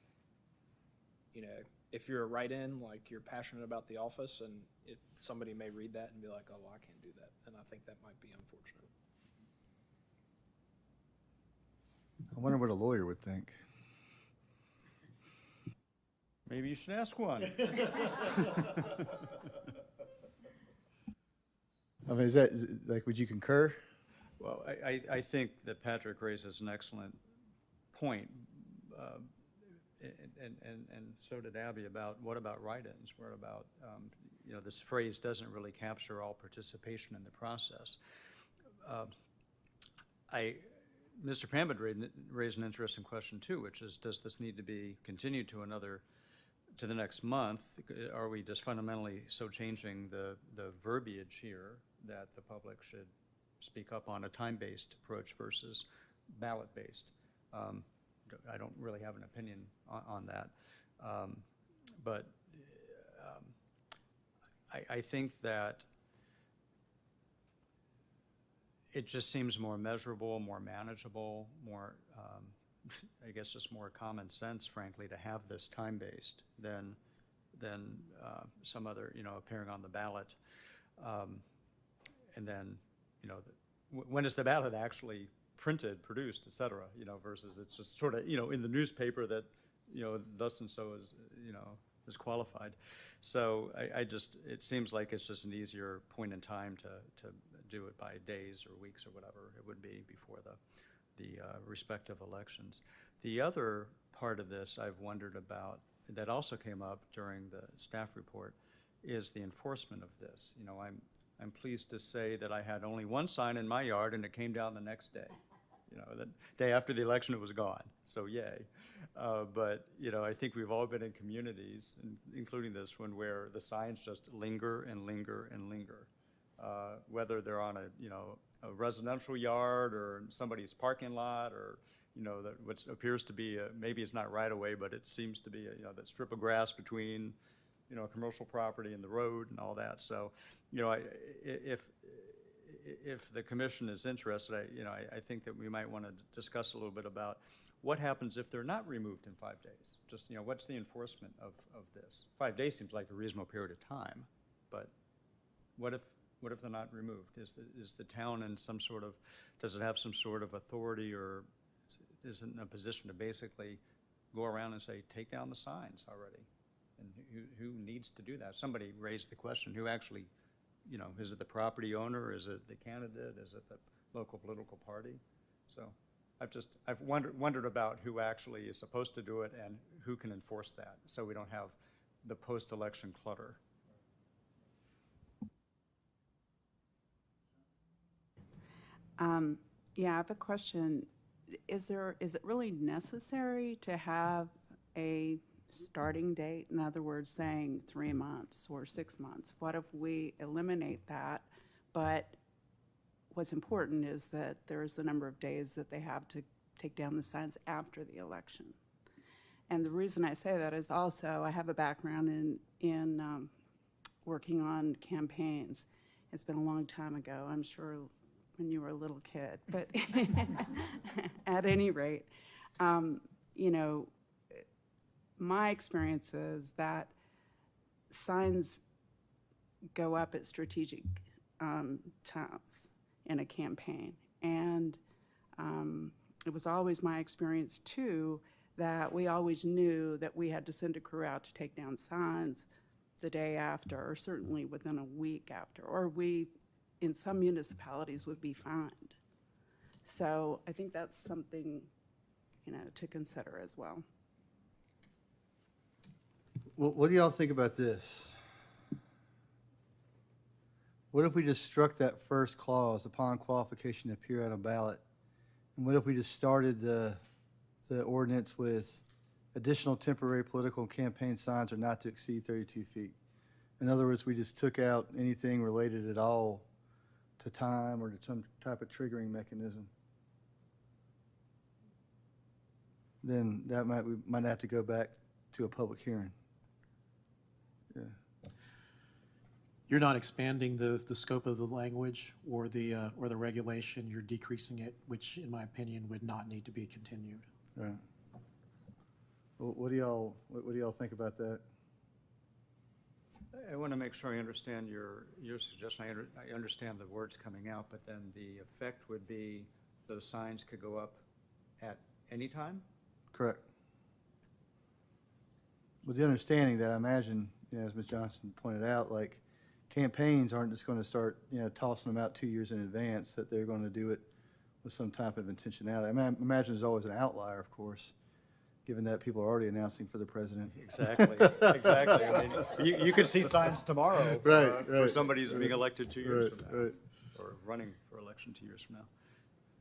if you're a write-in, like you're passionate about the office, and somebody may read that and be like, oh, well, I can't do that. And I think that might be unfortunate. I wonder what a lawyer would think. Maybe you should ask one. I mean, is that like, would you concur? Well, I think that Patrick raises an excellent point, and so did Abby, about what about write-ins? What about, this phrase doesn't really capture all participation in the process. Mr. Pambit raised an interesting question too, which is, does this need to be continued to the next month? Are we just fundamentally so changing the verbiage here that the public should speak up on a time-based approach versus ballot-based? I don't really have an opinion on that. But I think that it just seems more measurable, more manageable, more, I guess, just more common sense, frankly, to have this time-based than some other, appearing on the ballot. and then, you know, when is the ballot actually printed, produced, et cetera, you know, versus it's just sort of, you know, in the newspaper that, you know, thus and so is, you know, is qualified. So I just, it seems like it's just an easier point in time to do it by days or weeks or whatever it would be before the respective elections. The other part of this I've wondered about that also came up during the staff report is the enforcement of this. You know, I'm pleased to say that I had only one sign in my yard and it came down the next day. You know, the day after the election it was gone, so yay. But, you know, I think we've all been in communities, including this one, where the signs just linger and linger and linger. Whether they're on a residential yard or somebody's parking lot, or, you know, what appears to be, maybe it's not right away, but it seems to be, you know, that strip of grass between, you know, commercial property and the road and all that. So, you know, if the commission is interested, I think that we might want to discuss a little bit about what happens if they're not removed in 5 days. Just, you know, what's the enforcement of this? 5 days seems like a reasonable period of time, but what if they're not removed? Is the town in some sort of, does it have some sort of authority, or is it in a position to basically go around and say, take down the signs already? And who needs to do that? Somebody raised the question, who actually, you know, is it the property owner? Is it the candidate? Is it the local political party? So I've wondered about who actually is supposed to do it and who can enforce that, so we don't have the post-election clutter. Yeah, I have a question. Is it really necessary to have a starting date? In other words, saying 3 months or 6 months. What if we eliminate that? But what's important is that there's the number of days that they have to take down the signs after the election. And the reason I say that is also I have a background in working on campaigns. It's been a long time ago, I'm sure when you were a little kid, but at any rate, you know, my experience is that signs go up at strategic times in a campaign. And it was always my experience, too, that we always knew that we had to send a crew out to take down signs the day after, or certainly within a week after, or we, in some municipalities, would be fined. So I think that's something, you know, to consider as well. What do y'all think about this? What if we just struck that first clause, upon qualification to appear on a ballot? And what if we just started the ordinance with additional temporary political and campaign signs are not to exceed 32 feet? In other words, we just took out anything related at all to time or to some type of triggering mechanism. Then we might have to go back to a public hearing. Yeah. You're not expanding the scope of the language or the regulation. You're decreasing it, which, in my opinion, would not need to be continued. Right. Well, what do y'all think about that? I want to make sure I understand your suggestion. I understand the words coming out, but then the effect would be those signs could go up at any time? Correct. With the understanding that I imagine, you know, as Ms. Johnson pointed out, like campaigns aren't just going to start, you know, tossing them out 2 years in advance, that they're going to do it with some type of intentionality. I mean, I imagine there's always an outlier, of course, given that people are already announcing for the president. Exactly, exactly. I mean, you could see signs tomorrow for somebody who's being elected 2 years from now, or running for election 2 years from now.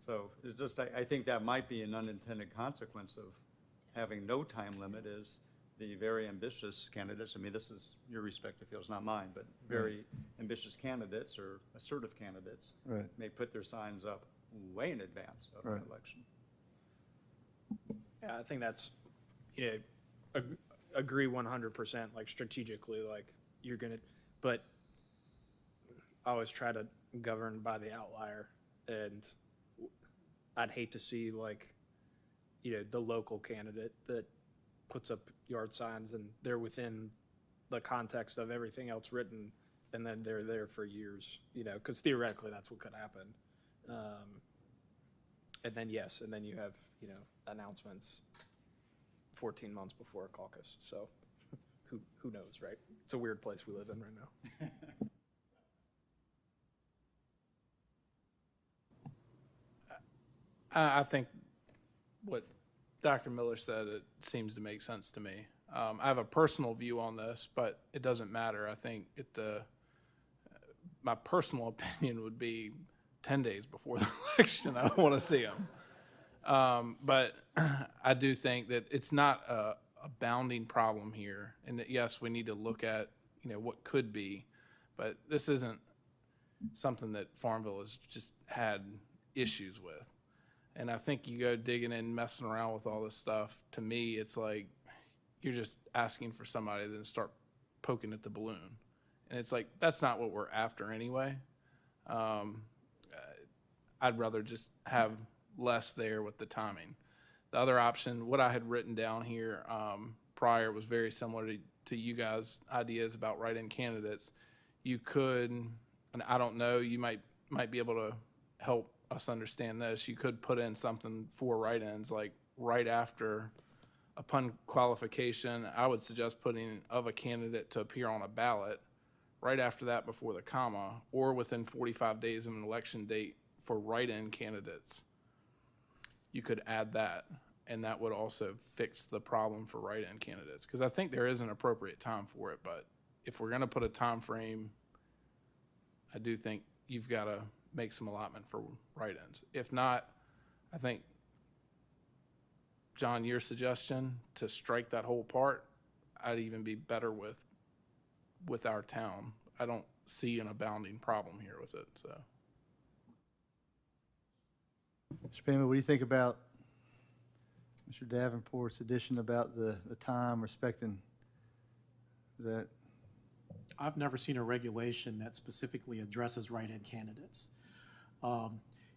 So it's just, I think that might be an unintended consequence of having no time limit, is the very ambitious candidates, I mean, this is your respective fields, not mine, but very ambitious candidates or assertive candidates may put their signs up way in advance of an election. Yeah, I think that's, you know, agree 100%, like strategically, like you're gonna, but I always try to govern by the outlier, and I'd hate to see, like, you know, the local candidate that puts up yard signs and they're within the context of everything else written and then they're there for years, you know, because theoretically that's what could happen. And then, yes, and then you have, you know, announcements 14 months before a caucus. So who knows, right? It's a weird place we live in right now. I think what Dr. Miller said, it seems to make sense to me. I have a personal view on this, but it doesn't matter. I think my personal opinion would be 10 days before the election. I don't want to see them. But I do think that it's not a bounding problem here. And that, yes, we need to look at, you know, what could be, but this isn't something that Farmville has just had issues with. And I think you go digging in, messing around with all this stuff, to me, it's like you're just asking for somebody to then start poking at the balloon. And it's like, that's not what we're after anyway. I'd rather just have less there with the timing. The other option, what I had written down here prior, was very similar to you guys' ideas about write-in candidates. You could, and I don't know, you might be able to help us understand this. You could put in something for write-ins, like right after, upon qualification, I would suggest putting of a candidate to appear on a ballot, right after that before the comma, or within 45 days of an election date for write-in candidates. You could add that, and that would also fix the problem for write-in candidates. Because I think there is an appropriate time for it, but if we're going to put a time frame, I do think you've got to make some allotment for write-ins. If not, I think, John, your suggestion to strike that whole part, I'd even be better with our town. I don't see an abounding problem here with it, so. Mr. Payman, what do you think about Mr. Davenport's addition about the time respecting that? I've never seen a regulation that specifically addresses write-in candidates.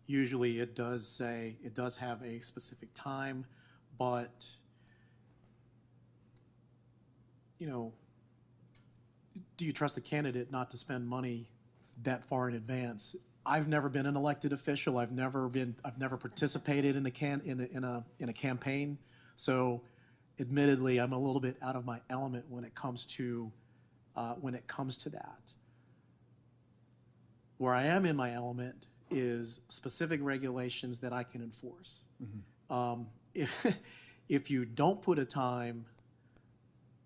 Usually it does say, it does have a specific time, but, you know, do you trust the candidate not to spend money that far in advance? I've never been an elected official. I've never participated in a campaign. So admittedly, I'm a little bit out of my element when it comes to that. Where I am in my element is specific regulations that I can enforce. Mm-hmm. If you don't put a time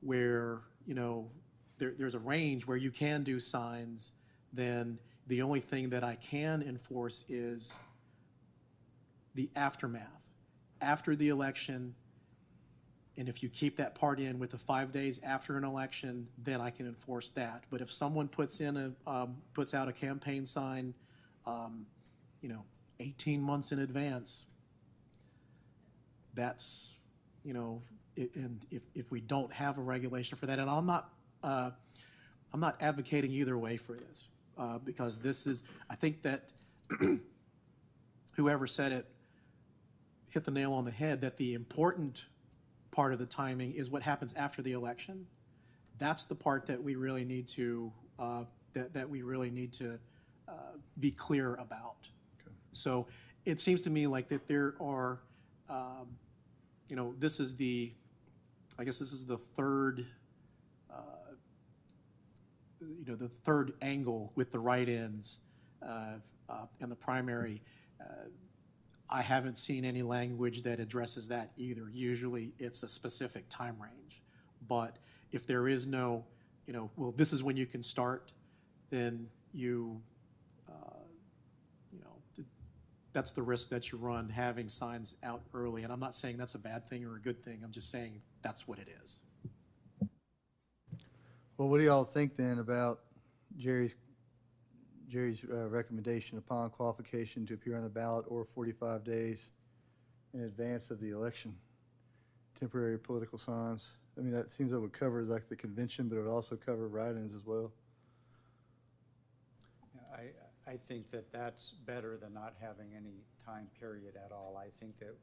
where, you know, there's a range where you can do signs, then the only thing that I can enforce is the aftermath. After the election, and if you keep that part in with the 5 days after an election, then I can enforce that. But if someone puts out a campaign sign, you know, 18 months in advance, that's, you know, and if we don't have a regulation for that, and I'm not advocating either way for this, because this is, I think that whoever said it hit the nail on the head, that the important part of the timing is what happens after the election. That's the part that we really need to be clear about. Okay. So it seems to me like that there are, you know, this is the third, you know, the third angle with the write-ins and the primary. I haven't seen any language that addresses that either. Usually it's a specific time range. But if there is no, you know, well, this is when you can start, then you know, that's the risk that you run, having signs out early. And I'm not saying that's a bad thing or a good thing. I'm just saying that's what it is. Well, what do y'all think then about Jerry's recommendation upon qualification to appear on the ballot or 45 days in advance of the election? Temporary political signs. I mean, that seems that would cover like the convention, but it would also cover write-ins as well. I think that that's better than not having any time period at all. I think that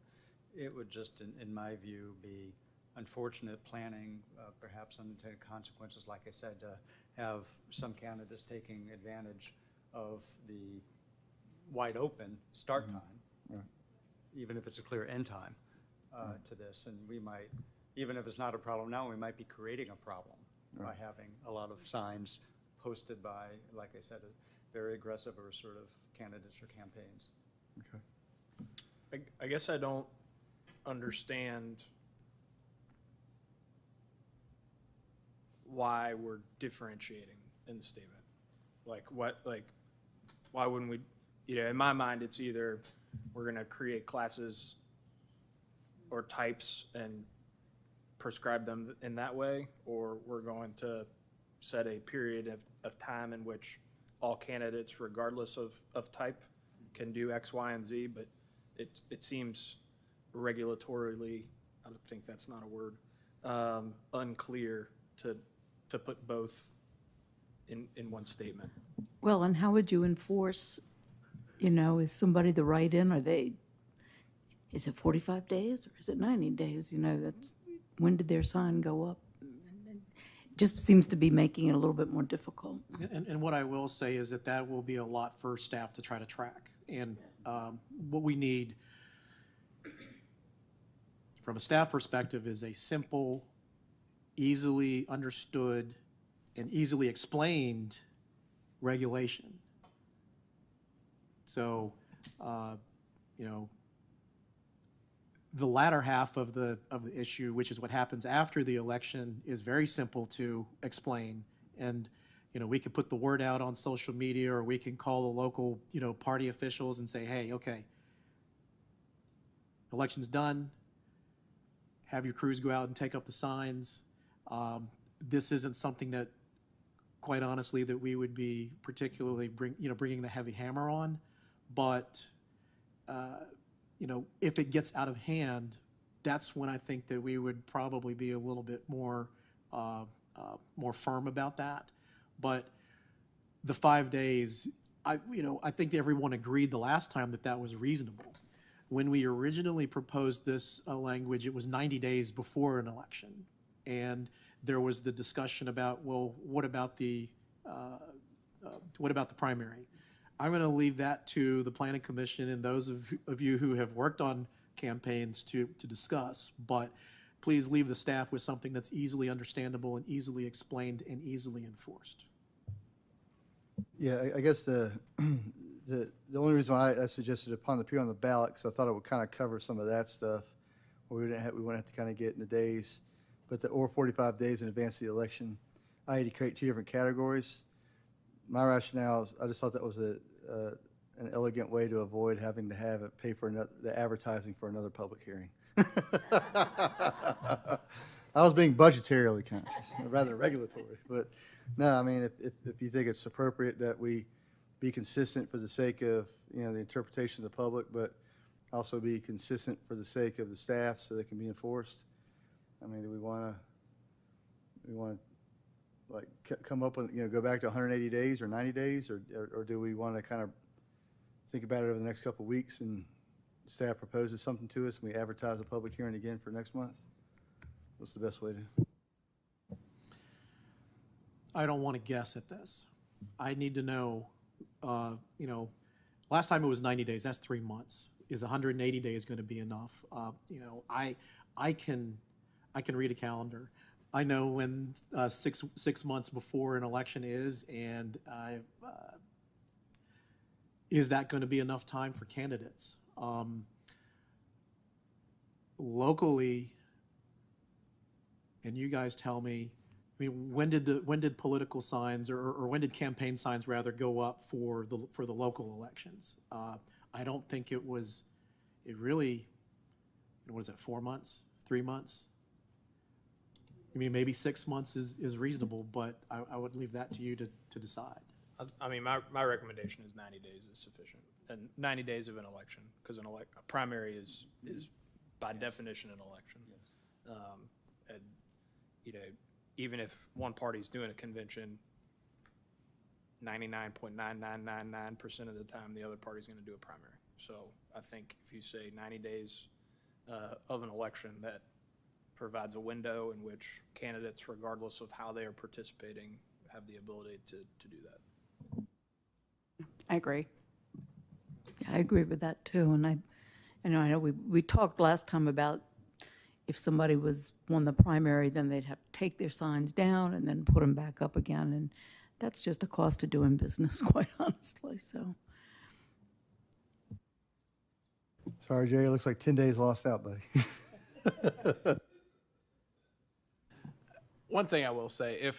it would just, in my view, be unfortunate planning, perhaps unintended consequences, like I said, to have some candidates taking advantage of the wide open start time, Right. even if it's a clear end time to this. And we might, even if it's not a problem now, we might be creating a problem by having a lot of signs posted by, like I said, very aggressive or sort of candidates or campaigns. Okay. I guess I don't understand why we're differentiating in the statement. Why wouldn't we, in my mind, it's either we're gonna create classes or types and prescribe them in that way, or we're going to set a period of time in which all candidates, regardless of type, can do X, Y, and Z, but it seems regulatorily, I don't think that's not a word, unclear to put both in one statement. Well, and how would you enforce, is somebody the write-in, is it 45 days or is it 90 days? That's, when did their sign go up? It just seems to be making it a little bit more difficult. And what I will say is that will be a lot for staff to try to track. And what we need from a staff perspective is a simple, easily understood, and easily explained regulation. So, the latter half of the issue, which is what happens after the election, is very simple to explain. And, we could put the word out on social media, or we can call the local, party officials and say, hey, okay, election's done. Have your crews go out and take up the signs. This isn't something that, quite honestly, that we would be particularly bringing the heavy hammer on. But, if it gets out of hand, that's when I think that we would probably be a little bit more firm about that. But the 5 days, I think everyone agreed the last time that was reasonable. When we originally proposed this language, it was 90 days before an election. And there was the discussion about, well, what about the primary? I'm going to leave that to the Planning Commission and those of you who have worked on campaigns to discuss. But please leave the staff with something that's easily understandable and easily explained and easily enforced. Yeah, I guess the only reason why I suggested upon the appear on the ballot, because I thought it would kind of cover some of that stuff, where we wouldn't have to kind of get in the days, but or 45 days in advance of the election, I had to create two different categories. My rationale is I just thought that was an elegant way to avoid having to have it pay for the advertising for another public hearing. I was being budgetarily conscious rather than regulatory, but no, I mean, if you think it's appropriate that we be consistent for the sake of, the interpretation of the public, but also be consistent for the sake of the staff so they can be enforced. I mean, do we want to like come up with, go back to 180 days or 90 days, or do we want to kind of think about it over the next couple of weeks and staff proposes something to us and we advertise a public hearing again for next month? What's the best way to? I don't want to guess at this. I need to know, last time it was 90 days, that's 3 months. Is 180 days going to be enough? I can read a calendar. I know when 6 months before an election is, and is that going to be enough time for candidates? Locally, and you guys tell me, I mean, when did political signs or when did campaign signs rather go up for the local elections? I don't think it really, what is it, 4 months, 3 months? I mean, maybe 6 months is reasonable, but I would leave that to you to decide. I mean, my recommendation is 90 days is sufficient, and 90 days of an election, because a primary is by definition an election. Yes. And even if one party's doing a convention, 99.9999% of the time, the other party's going to do a primary. So I think if you say 90 days of an election, that provides a window in which candidates, regardless of how they are participating, have the ability to do that. I agree. I agree with that too, and I know we talked last time about if somebody won the primary, then they'd have to take their signs down and then put them back up again, and that's just a cost of doing business, quite honestly, so. Sorry, Jerry, it looks like 10 days lost out, buddy. One thing I will say, it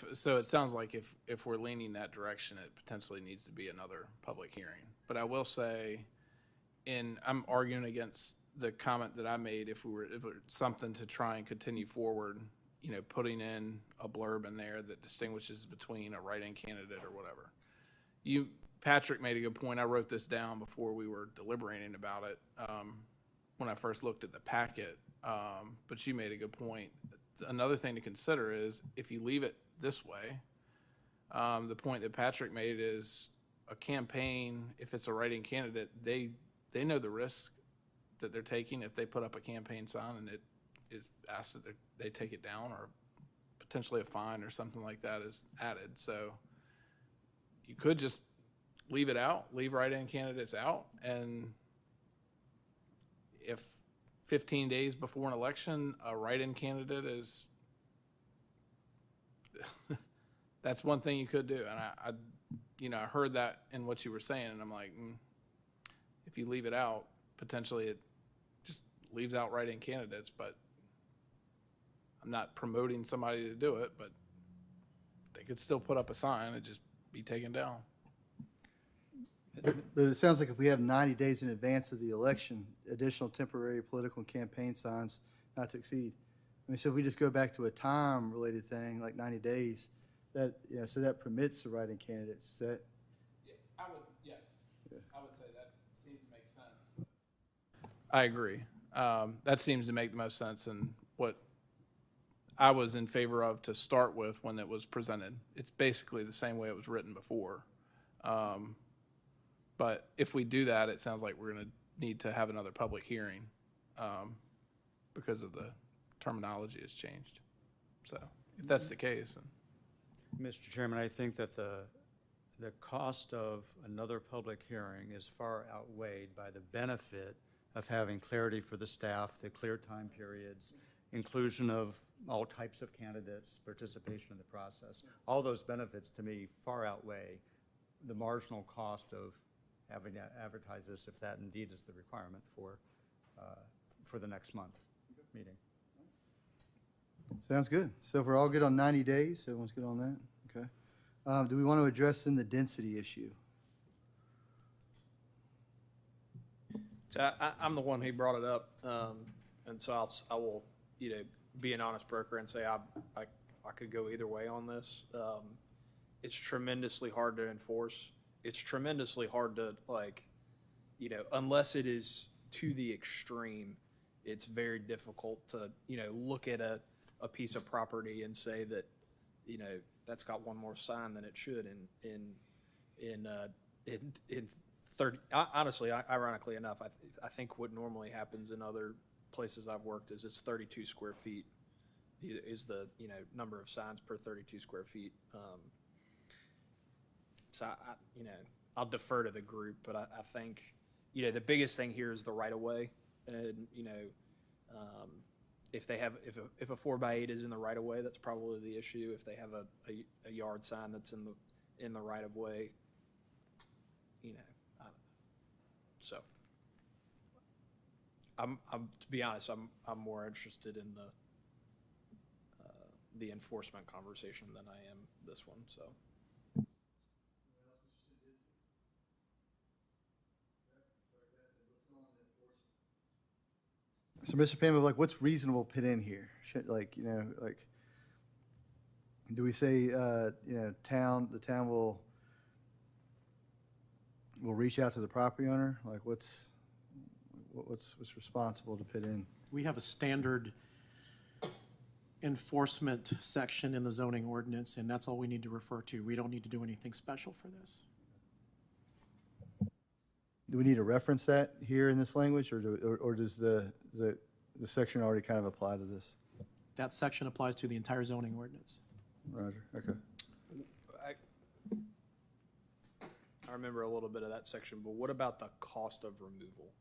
sounds like if we're leaning that direction, it potentially needs to be another public hearing. But I will say, I'm arguing against the comment that I made, if it were something to try and continue forward, putting in a blurb in there that distinguishes between a write-in candidate or whatever. Patrick made a good point. I wrote this down before we were deliberating about it when I first looked at the packet, but you made a good point. Another thing to consider is if you leave it this way, the point that Patrick made is a campaign, if it's a write-in candidate, they know the risk that they're taking if they put up a campaign sign and it is asked that they take it down, or potentially a fine or something like that is added. So you could just leave it out, leave write-in candidates out, and if 15 days before an election, a write-in candidate is, that's one thing you could do. And I heard that in what you were saying, and I'm like, if you leave it out, potentially it just leaves out write-in candidates, but I'm not promoting somebody to do it, but they could still put up a sign and just be taken down. But it sounds like if we have 90 days in advance of the election, additional temporary political and campaign signs not to exceed. I mean, so if we just go back to a time-related thing, like 90 days, so that permits the write-in candidates. Is that? Yeah, yes. Yeah. I would say that seems to make sense. I agree. That seems to make the most sense, and what I was in favor of to start with when it was presented. It's basically the same way it was written before. But if we do that, it sounds like we're going to need to have another public hearing because of the terminology has changed. So if that's the case. Mr. Chairman, I think that the cost of another public hearing is far outweighed by the benefit of having clarity for the staff, the clear time periods, inclusion of all types of candidates, participation in the process. All those benefits, to me, far outweigh the marginal cost of having to advertise this, if that indeed is the requirement for the next month meeting. Sounds good. So if we're all good on 90 days, everyone's good on that? Okay. Do we want to address then the density issue? So I'm the one who brought it up, and so I will, be an honest broker and say I could go either way on this. It's tremendously hard to enforce. It's tremendously hard to, unless it is to the extreme, it's very difficult to, look at a piece of property and say that, that's got one more sign than it should in 30. Honestly, ironically enough, I think what normally happens in other places I've worked is it's 32 square feet is the, number of signs per 32 square feet. So I'll defer to the group, but I think, the biggest thing here is the right of way. And, if a 4x8 is in the right of way, that's probably the issue. If they have a yard sign that's in the right of way, so I'm to be honest, I'm more interested in the enforcement conversation than I am this one, so. So, Mr. Pam, what's reasonable put in here? Do we say, the town will reach out to the property owner? What's responsible to put in? We have a standard enforcement section in the zoning ordinance, and that's all we need to refer to. We don't need to do anything special for this. Do we need to reference that here in this language, or does the section already kind of apply to this? That section applies to the entire zoning ordinance. Roger, okay. I remember a little bit of that section, but what about the cost of removal?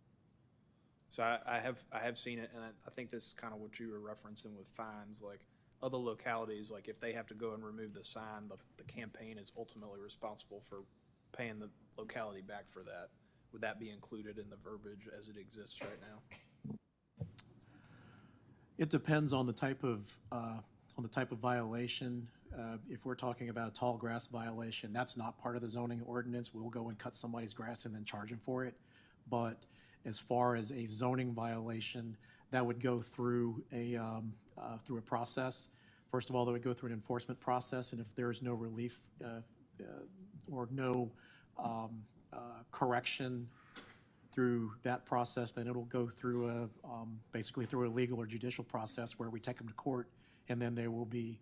So I have seen it, and I think this is kind of what you were referencing with fines, like other localities, like if they have to go and remove the sign, the campaign is ultimately responsible for paying the locality back for that. Would that be included in the verbiage as it exists right now? It depends on the type of violation. If we're talking about a tall grass violation, that's not part of the zoning ordinance. We'll go and cut somebody's grass and then charge them for it. But as far as a zoning violation, that would go through a process. First of all, that would go through an enforcement process, and if there is no relief or no correction through that process, then it'll go through basically through a legal or judicial process where we take them to court, and then they will be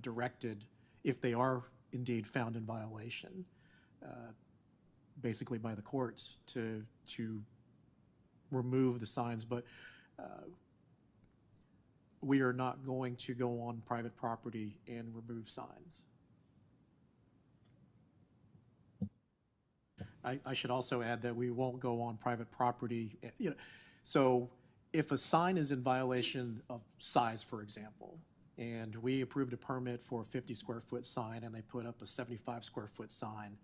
directed, if they are indeed found in violation, basically by the courts to remove the signs. But we are not going to go on private property and remove signs. I should also add that we won't go on private property. So if a sign is in violation of size, for example, and we approved a permit for a 50 square foot sign and they put up a 75 square foot sign,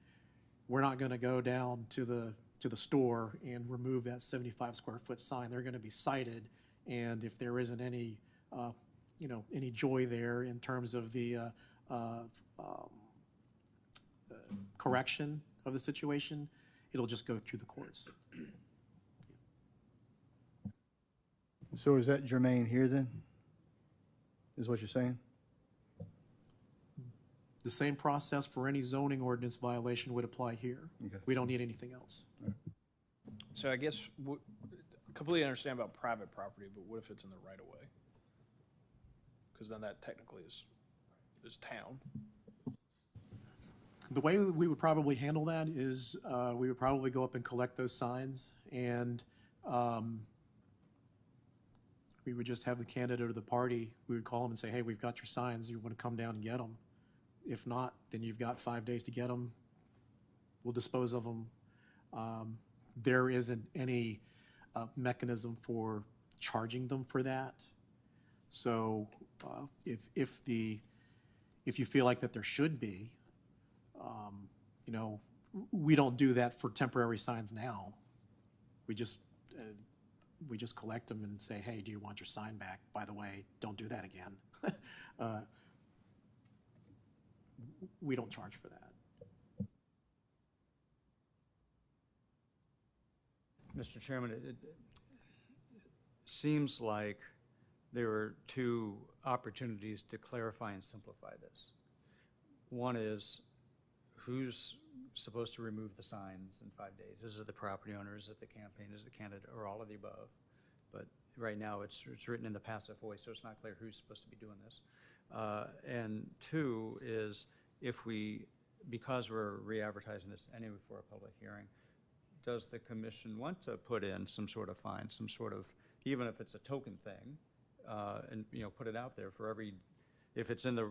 we're not going to go down to the store and remove that 75 square foot sign. They're going to be cited, and if there isn't any any joy there in terms of the correction of the situation, it'll just go through the courts. So is that germane here then? Is what you're saying? The same process for any zoning ordinance violation would apply here. Okay. We don't need anything else. So I guess, completely understand about private property, but what if it's in the right of way? Because then that technically is town. The way we would probably handle that is we would probably go up and collect those signs, and we would just have the candidate or the party, we would call them and say, hey, we've got your signs, you want to come down and get them? If not, then you've got 5 days to get them. We'll dispose of them. There isn't any mechanism for charging them for that. So if you feel like that there should be, we don't do that for temporary signs now. We just collect them and say, hey, do you want your sign back? By the way, don't do that again. We don't charge for that. Mr. Chairman, it seems like there are two opportunities to clarify and simplify this. One is, who's supposed to remove the signs in 5 days? Is it the property owner? Is it the campaign? Is it the candidate? Or all of the above? But right now, it's written in the passive voice, so it's not clear who's supposed to be doing this. And two is, because we're re-advertising this anyway for a public hearing, does the commission want to put in some sort of fine, some sort of, even if it's a token thing, and put it out there for every, if it's in the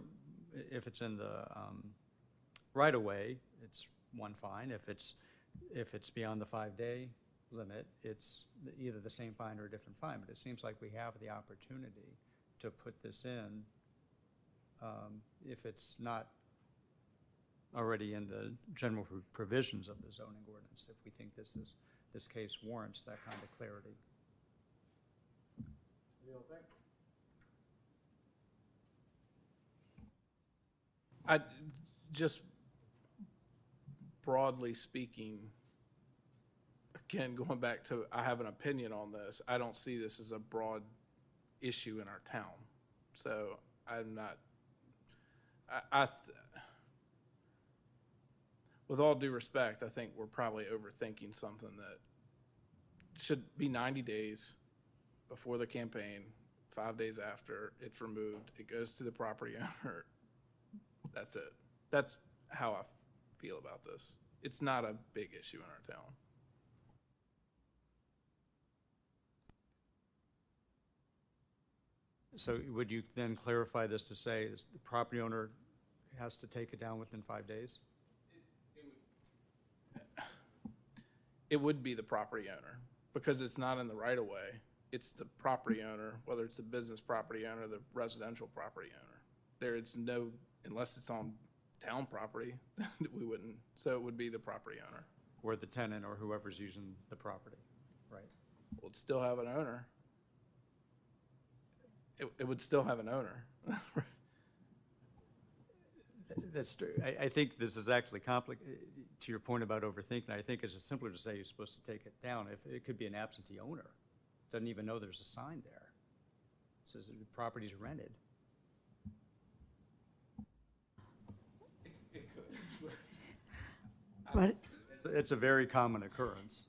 right of way, it's one fine. If it's beyond the 5-day limit, it's either the same fine or a different fine. But it seems like we have the opportunity to put this in, if it's not already in the general provisions of the zoning ordinance, if we think this case warrants that kind of clarity. I just broadly speaking, again, going back to, I have an opinion on this. I don't see this as a broad issue in our town. So I'm not, with all due respect, I think we're probably overthinking something that should be 90 days before the campaign, 5 days after it's removed. It goes to the property owner. That's it. That's how I feel about this. It's not a big issue in our town. So would you then clarify this to say is the property owner has to take it down within 5 days? It would be the property owner, because it's not in the right of way. It's the property owner, whether it's the business property owner, the residential property owner. There is no, unless it's on town property, we wouldn't. So it would be the property owner. Or the tenant or whoever's using the property, right? We'll still have an owner. It would still have an owner. That's true. I think this is actually complicated. To your point about overthinking, I think it's just simpler to say you're supposed to take it down. If it could be an absentee owner, doesn't even know there's a sign there. Says the property's rented. It could. But It's a very common occurrence.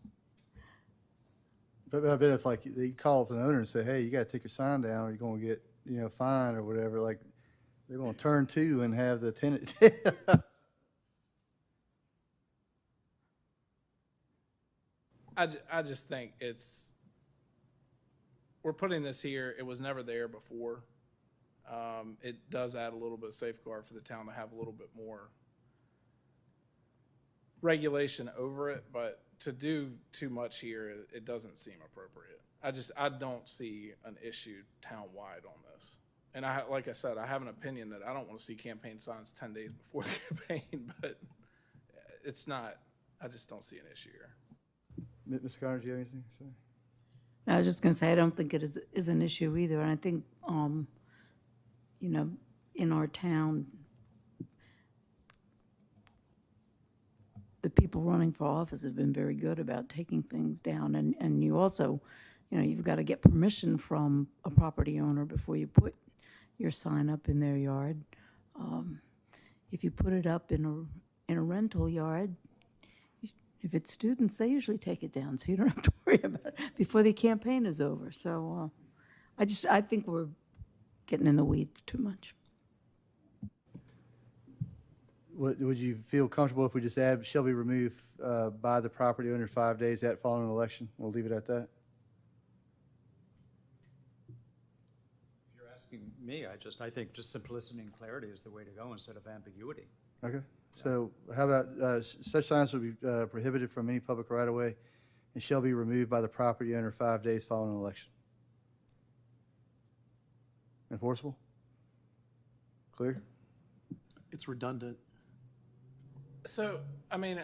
But I bet if like they call up an owner and say, hey, you got to take your sign down or you're going to get, fined or whatever, like they're going to turn to and have the tenant. I just think we're putting this here, it was never there before. It does add a little bit of safeguard for the town to have a little bit more regulation over it, but to do too much here, it doesn't seem appropriate. I don't see an issue town-wide on this. And like I said, I have an opinion that I don't want to see campaign signs 10 days before the campaign, but it's not, I just don't see an issue here. Mr. Connors, do you have anything to say? I was just going to say, I don't think it is an issue either. And I think, in our town, the people running for office have been very good about taking things down. And you also, you've got to get permission from a property owner before you put your sign up in their yard. If you put it up in a rental yard, if it's students, they usually take it down, so you don't have to worry about it before the campaign is over. So I think we're getting in the weeds too much. Would you feel comfortable if we just add, shall be removed by the property owner 5 days at following an election? We'll leave it at that. If you're asking me, I think just simplicity and clarity is the way to go instead of ambiguity. Okay. So how about such signs will be prohibited from any public right-of-way and shall be removed by the property owner 5 days following an election? Enforceable? Clear? It's redundant. So, I mean,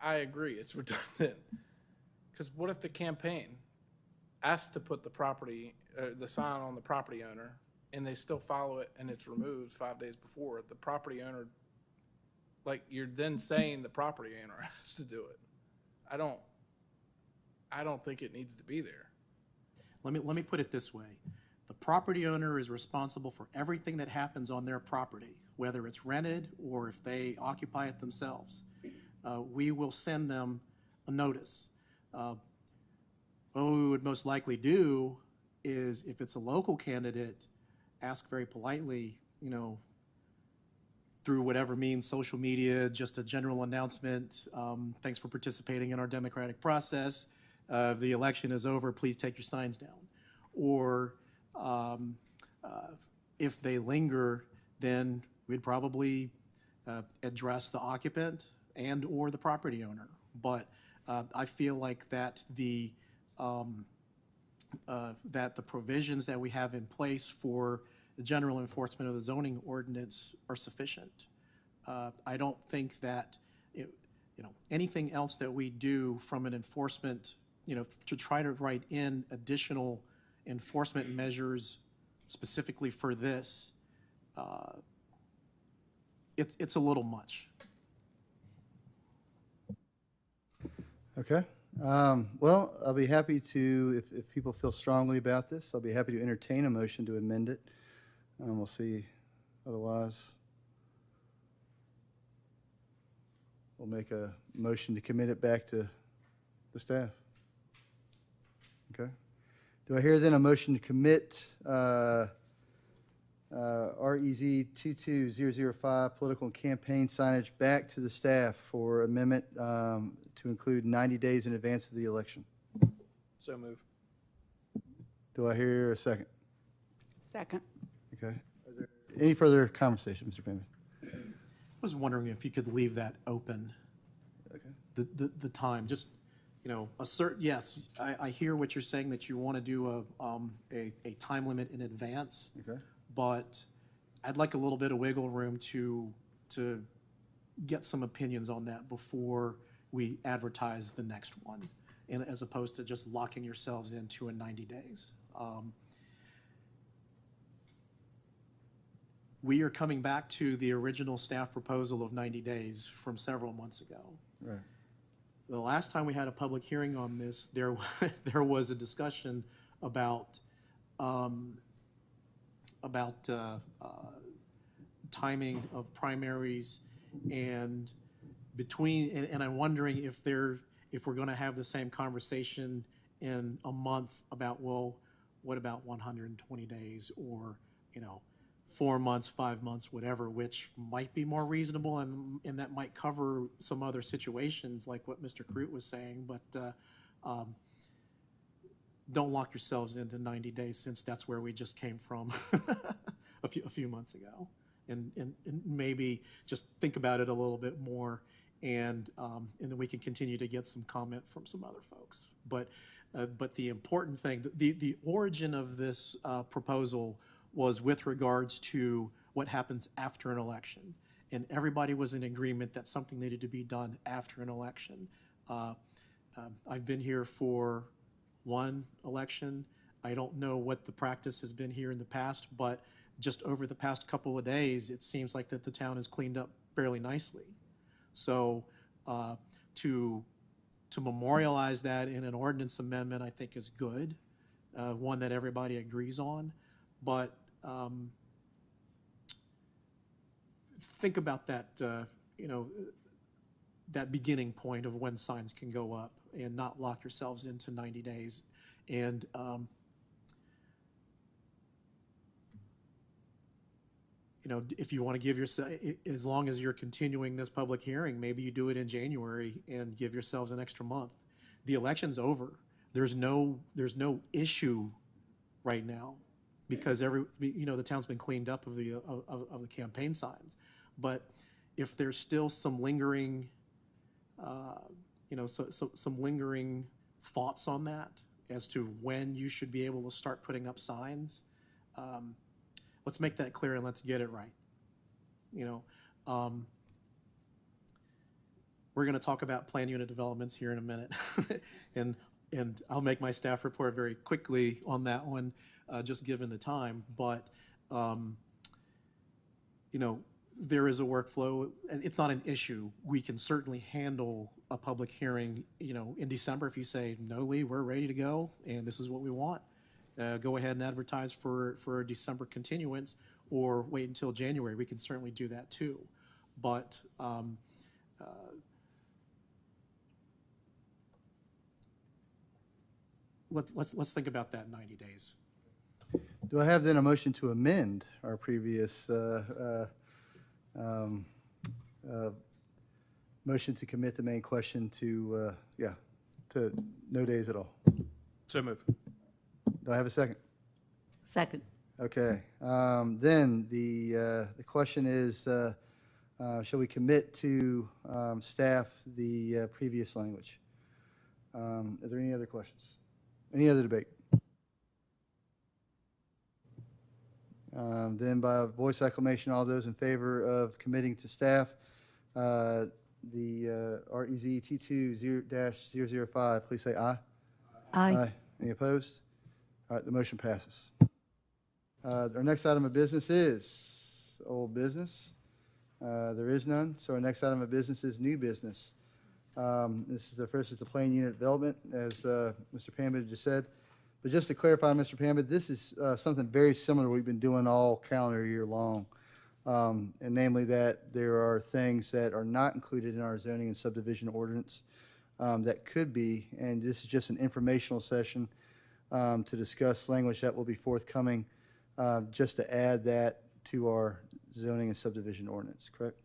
I agree, it's redundant. Because what if the campaign asks to put the sign on the property owner, and they still follow it and it's removed 5 days before? The property owner, like, you're then saying the property owner has to do it. I don't think it needs to be there. Let me put it this way. The property owner is responsible for everything that happens on their property, whether it's rented or if they occupy it themselves. We will send them a notice. What we would most likely do is, if it's a local candidate, ask very politely, through whatever means, social media, just a general announcement, thanks for participating in our democratic process. The election is over, please take your signs down. Or if they linger, then we'd probably address the occupant and or the property owner. But I feel like that the provisions that we have in place for the general enforcement of the zoning ordinance are sufficient. I don't think that anything else that we do from an enforcement, to try to write in additional enforcement measures specifically for this, it's a little much. Okay. Well, I'll be happy to, if people feel strongly about this, I'll be happy to entertain a motion to amend it. We'll see. Otherwise, we'll make a motion to commit it back to the staff. Okay. Do I hear then a motion to commit REZ 22005 political and campaign signage back to the staff for amendment to include 90 days in advance of the election? So move. Do I hear a second? Second. Okay. Is there any further conversation, Mr. Penman? I was wondering if you could leave that open, the time, just, you know, yes, I hear what you're saying, that you want to do a time limit in advance. Okay. But I'd like a little bit of wiggle room to get some opinions on that before we advertise the next one, and as opposed to just locking yourselves into a 90 days. We are coming back to the original staff proposal of 90 days from several months ago. Right. The last time we had a public hearing on this, there was a discussion about timing of primaries, and and I'm wondering if we're going to have the same conversation in a month about, well, what about 120 days, or, you know, 4 months, 5 months, whatever, which might be more reasonable, and that might cover some other situations like what Mr. Crute was saying, but don't lock yourselves into 90 days, since that's where we just came from a few months ago. And maybe just think about it a little bit more, and then we can continue to get some comment from some other folks. But the important thing, the origin of this proposal was with regards to what happens after an election. And everybody was in agreement that something needed to be done after an election. I've been here for one election. I don't know what the practice has been here in the past, but just over the past couple of days, it seems like that the town has cleaned up fairly nicely. So to memorialize that in an ordinance amendment, I think is good, one that everybody agrees on. But think about that, you know, that beginning point of when signs can go up, and not lock yourselves into 90 days. And you know, if you want to give yourself, as long as you're continuing this public hearing, maybe you do it in January and give yourselves an extra month. The election's over. There's no issue right now, because the town's been cleaned up of the campaign signs. But if there's still some lingering, some lingering thoughts on that as to when you should be able to start putting up signs, let's make that clear and let's get it right. You know, we're going to talk about plan unit developments here in a minute, and I'll make my staff report very quickly on that one, just given the time. But you know, there is a workflow. It's not an issue. We can certainly handle a public hearing, you know, in December. If you say, no, Lee, we're ready to go, and this is what we want, go ahead and advertise for a December continuance, or wait until January. We can certainly do that too. But let's think about that 90 days. Do I have then a motion to amend our previous motion to commit the main question to no days at all? So move. Do I have a second? Second. Okay. Then the question is, shall we commit to staff the previous language? Are there any other questions? Any other debate? Then by voice acclamation, all those in favor of committing to staff the REZ T2-005, please say aye. Aye. Any opposed? All right, the motion passes. Our next item of business is old business. There is none, so our next item of business is new business. This is the first is the plan unit development, as Mr. Pambid just said. But just to clarify, Mr. Pambid, this is something very similar to what we've been doing all calendar year long. And namely that there are things that are not included in our zoning and subdivision ordinance that could be, and this is just an informational session to discuss language that will be forthcoming, just to add that to our zoning and subdivision ordinance, correct?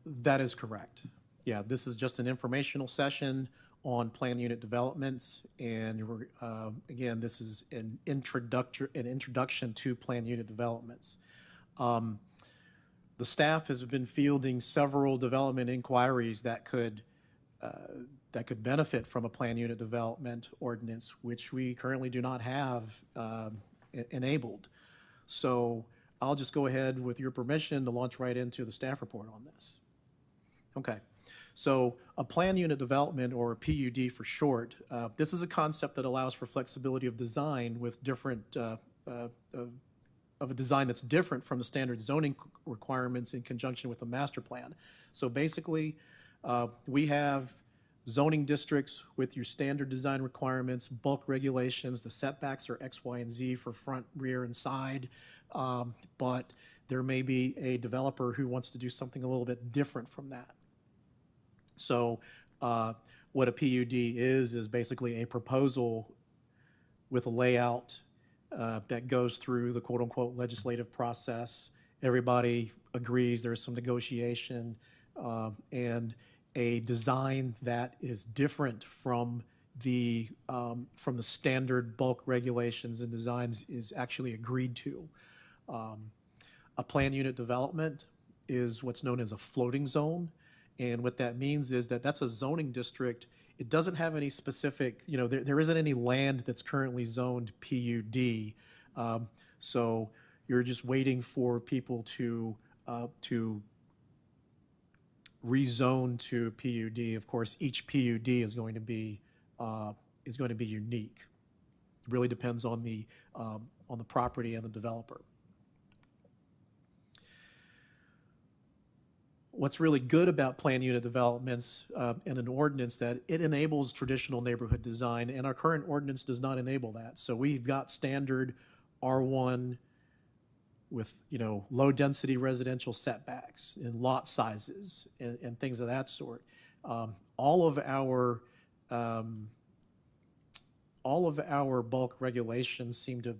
That is correct. Yeah, this is just an informational session on plan unit developments. And again, this is an introduction to plan unit developments. The staff has been fielding several development inquiries that could benefit from a plan unit development ordinance, which we currently do not have enabled. So I'll just go ahead with your permission to launch right into the staff report on this. Okay. So a plan unit development, or a PUD for short, this is a concept that allows for flexibility of design with different of a design that's different from the standard zoning requirements in conjunction with the master plan. So basically, we have zoning districts with your standard design requirements, bulk regulations. The setbacks are X, Y, and Z for front, rear, and side. But there may be a developer who wants to do something a little bit different from that. So what a PUD is basically a proposal with a layout that goes through the quote-unquote legislative process. Everybody agrees, there's some negotiation, and a design that is different from the standard bulk regulations and designs is actually agreed to. A plan unit development is what's known as a floating zone, and what that means is that that's a zoning district. It doesn't have any specific, there isn't any land that's currently zoned PUD. So you're just waiting for people to rezone to PUD. Of course, each PUD is going to be unique. It really depends on the property and the developer. What's really good about plan unit developments and an ordinance that it enables traditional neighborhood design, and our current ordinance does not enable that. So we've got standard R1 with low density residential setbacks and lot sizes and things of that sort. All of our bulk regulations seem to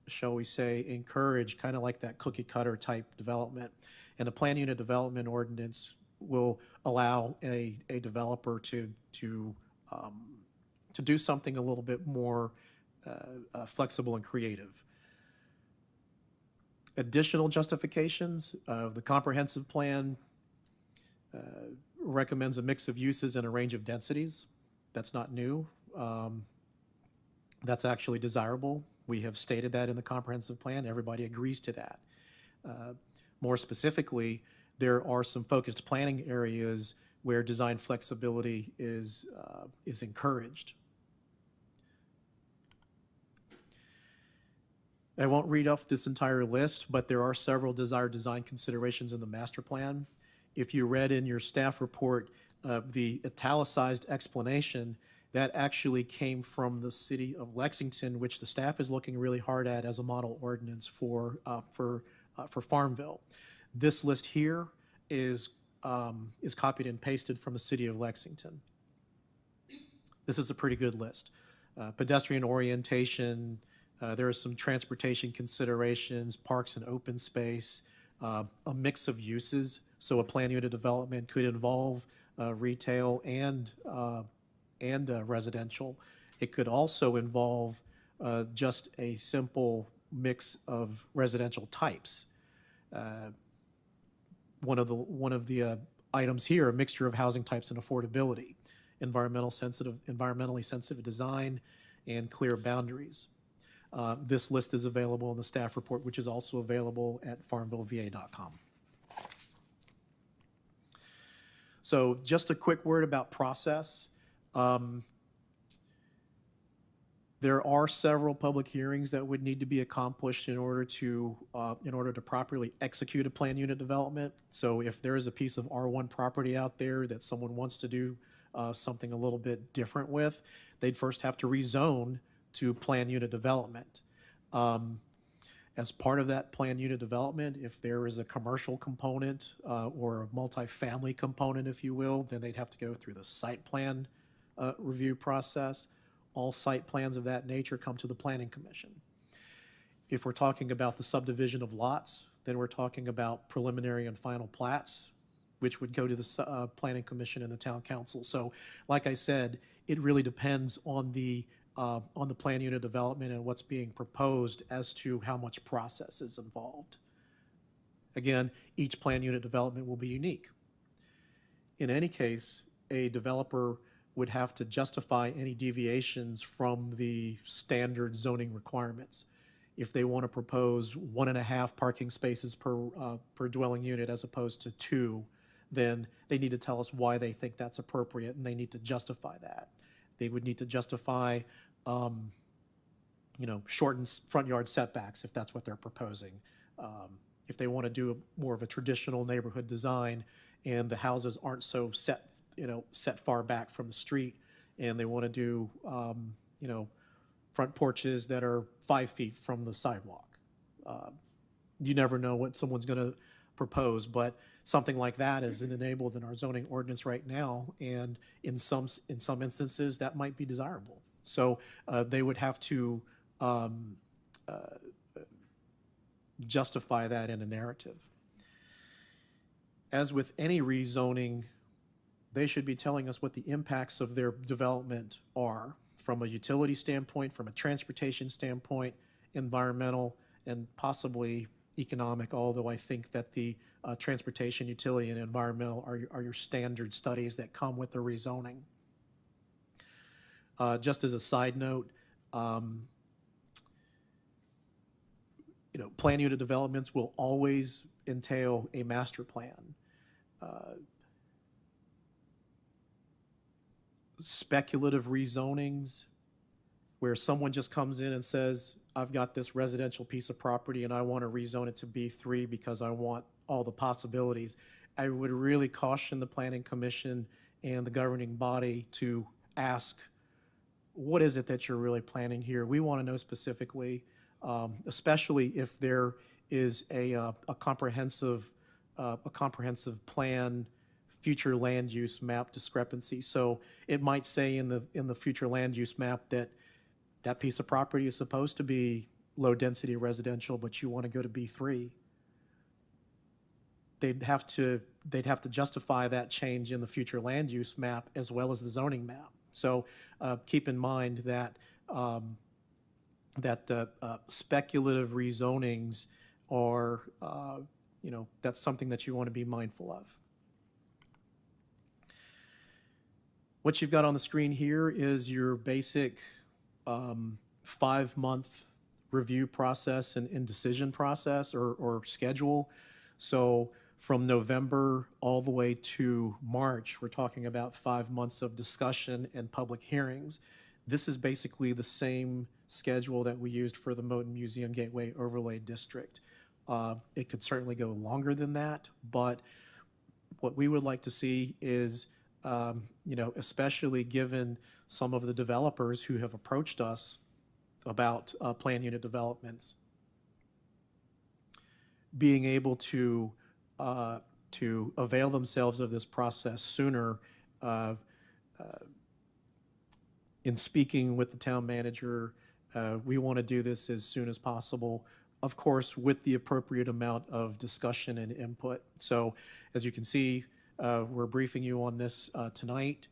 shall we say, encourage kind of like that cookie cutter type development. And a plan unit development ordinance will allow a developer to do something a little bit more flexible and creative. Additional justifications, the comprehensive plan recommends a mix of uses and a range of densities. That's not new. That's actually desirable. We have stated that in the comprehensive plan. Everybody agrees to that. More specifically, there are some focused planning areas where design flexibility is encouraged. I won't read off this entire list, but there are several desired design considerations in the master plan. If you read in your staff report the italicized explanation, that actually came from the city of Lexington, which the staff is looking really hard at as a model ordinance for Farmville. This list here is copied and pasted from the city of Lexington. This is a pretty good list. Pedestrian orientation, there are some transportation considerations, parks and open space, a mix of uses. So a plan unit development could involve retail and residential. It could also involve just a simple mix of residential types. One of the items here, a mixture of housing types and affordability, environmentally sensitive design, and clear boundaries. This list is available in the staff report, which is also available at farmvilleva.com. So just a quick word about process. There are several public hearings that would need to be accomplished in order to properly execute a plan unit development. So if there is a piece of R1 property out there that someone wants to do something a little bit different with, they'd first have to rezone to plan unit development. As part of that plan unit development, if there is a commercial component or a multifamily component, if you will, then they'd have to go through the site plan review process. All site plans of that nature come to the Planning Commission. If we're talking about the subdivision of lots, then we're talking about preliminary and final plats. which would go to the Planning Commission and the Town Council. So, like I said, it really depends on the plan unit development and what's being proposed as to how much process is involved. Again, each plan unit development will be unique. In any case, a developer would have to justify any deviations from the standard zoning requirements. If they want to propose 1.5 parking spaces per dwelling unit as opposed to 2, then they need to tell us why they think that's appropriate, and they need to justify that. They would need to justify, shortened front yard setbacks if that's what they're proposing. If they want to do more of a traditional neighborhood design and the houses aren't so set far back from the street, and they want to do, front porches that are 5 feet from the sidewalk. You never know what someone's going to propose, but something like that isn't enabled in our zoning ordinance right now, and in some instances that might be desirable. So they would have to justify that in a narrative. As with any rezoning, they should be telling us what the impacts of their development are from a utility standpoint, from a transportation standpoint, environmental, and possibly economic, although I think that the transportation, utility, and environmental are your standard studies that come with the rezoning. Just as a side note, plan unit developments will always entail a master plan. Speculative rezonings, where someone just comes in and says, I've got this residential piece of property and I want to rezone it to B3 because I want all the possibilities. I would really caution the Planning Commission and the governing body to ask, what is it that you're really planning here? We want to know specifically, especially if there is a comprehensive plan, future land use map discrepancy. So it might say in the future land use map that that piece of property is supposed to be low density residential, but you want to go to B3. They'd have to justify that change in the future land use map as well as the zoning map. So keep in mind that speculative rezonings are, that's something that you want to be mindful of. What you've got on the screen here is your basic 5-month review process and decision process or schedule. So from November all the way to March, we're talking about 5 months of discussion and public hearings. This is basically the same schedule that we used for the Moton Museum Gateway Overlay District. It could certainly go longer than that, but what we would like to see is, especially given some of the developers who have approached us about plan unit developments, being able to avail themselves of this process sooner. In speaking with the town manager, we want to do this as soon as possible, of course, with the appropriate amount of discussion and input. So as you can see, we're briefing you on this tonight.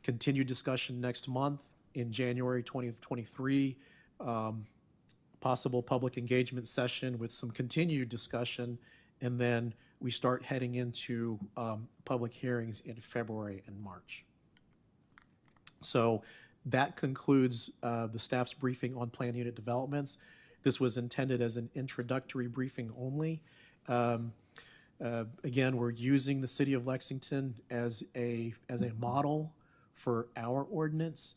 Continued discussion next month in January 2023. Possible public engagement session with some continued discussion, and then we start heading into public hearings in February and March. So that concludes the staff's briefing on plan unit developments. This was intended as an introductory briefing only. Again, we're using the City of Lexington as a model for our ordinance.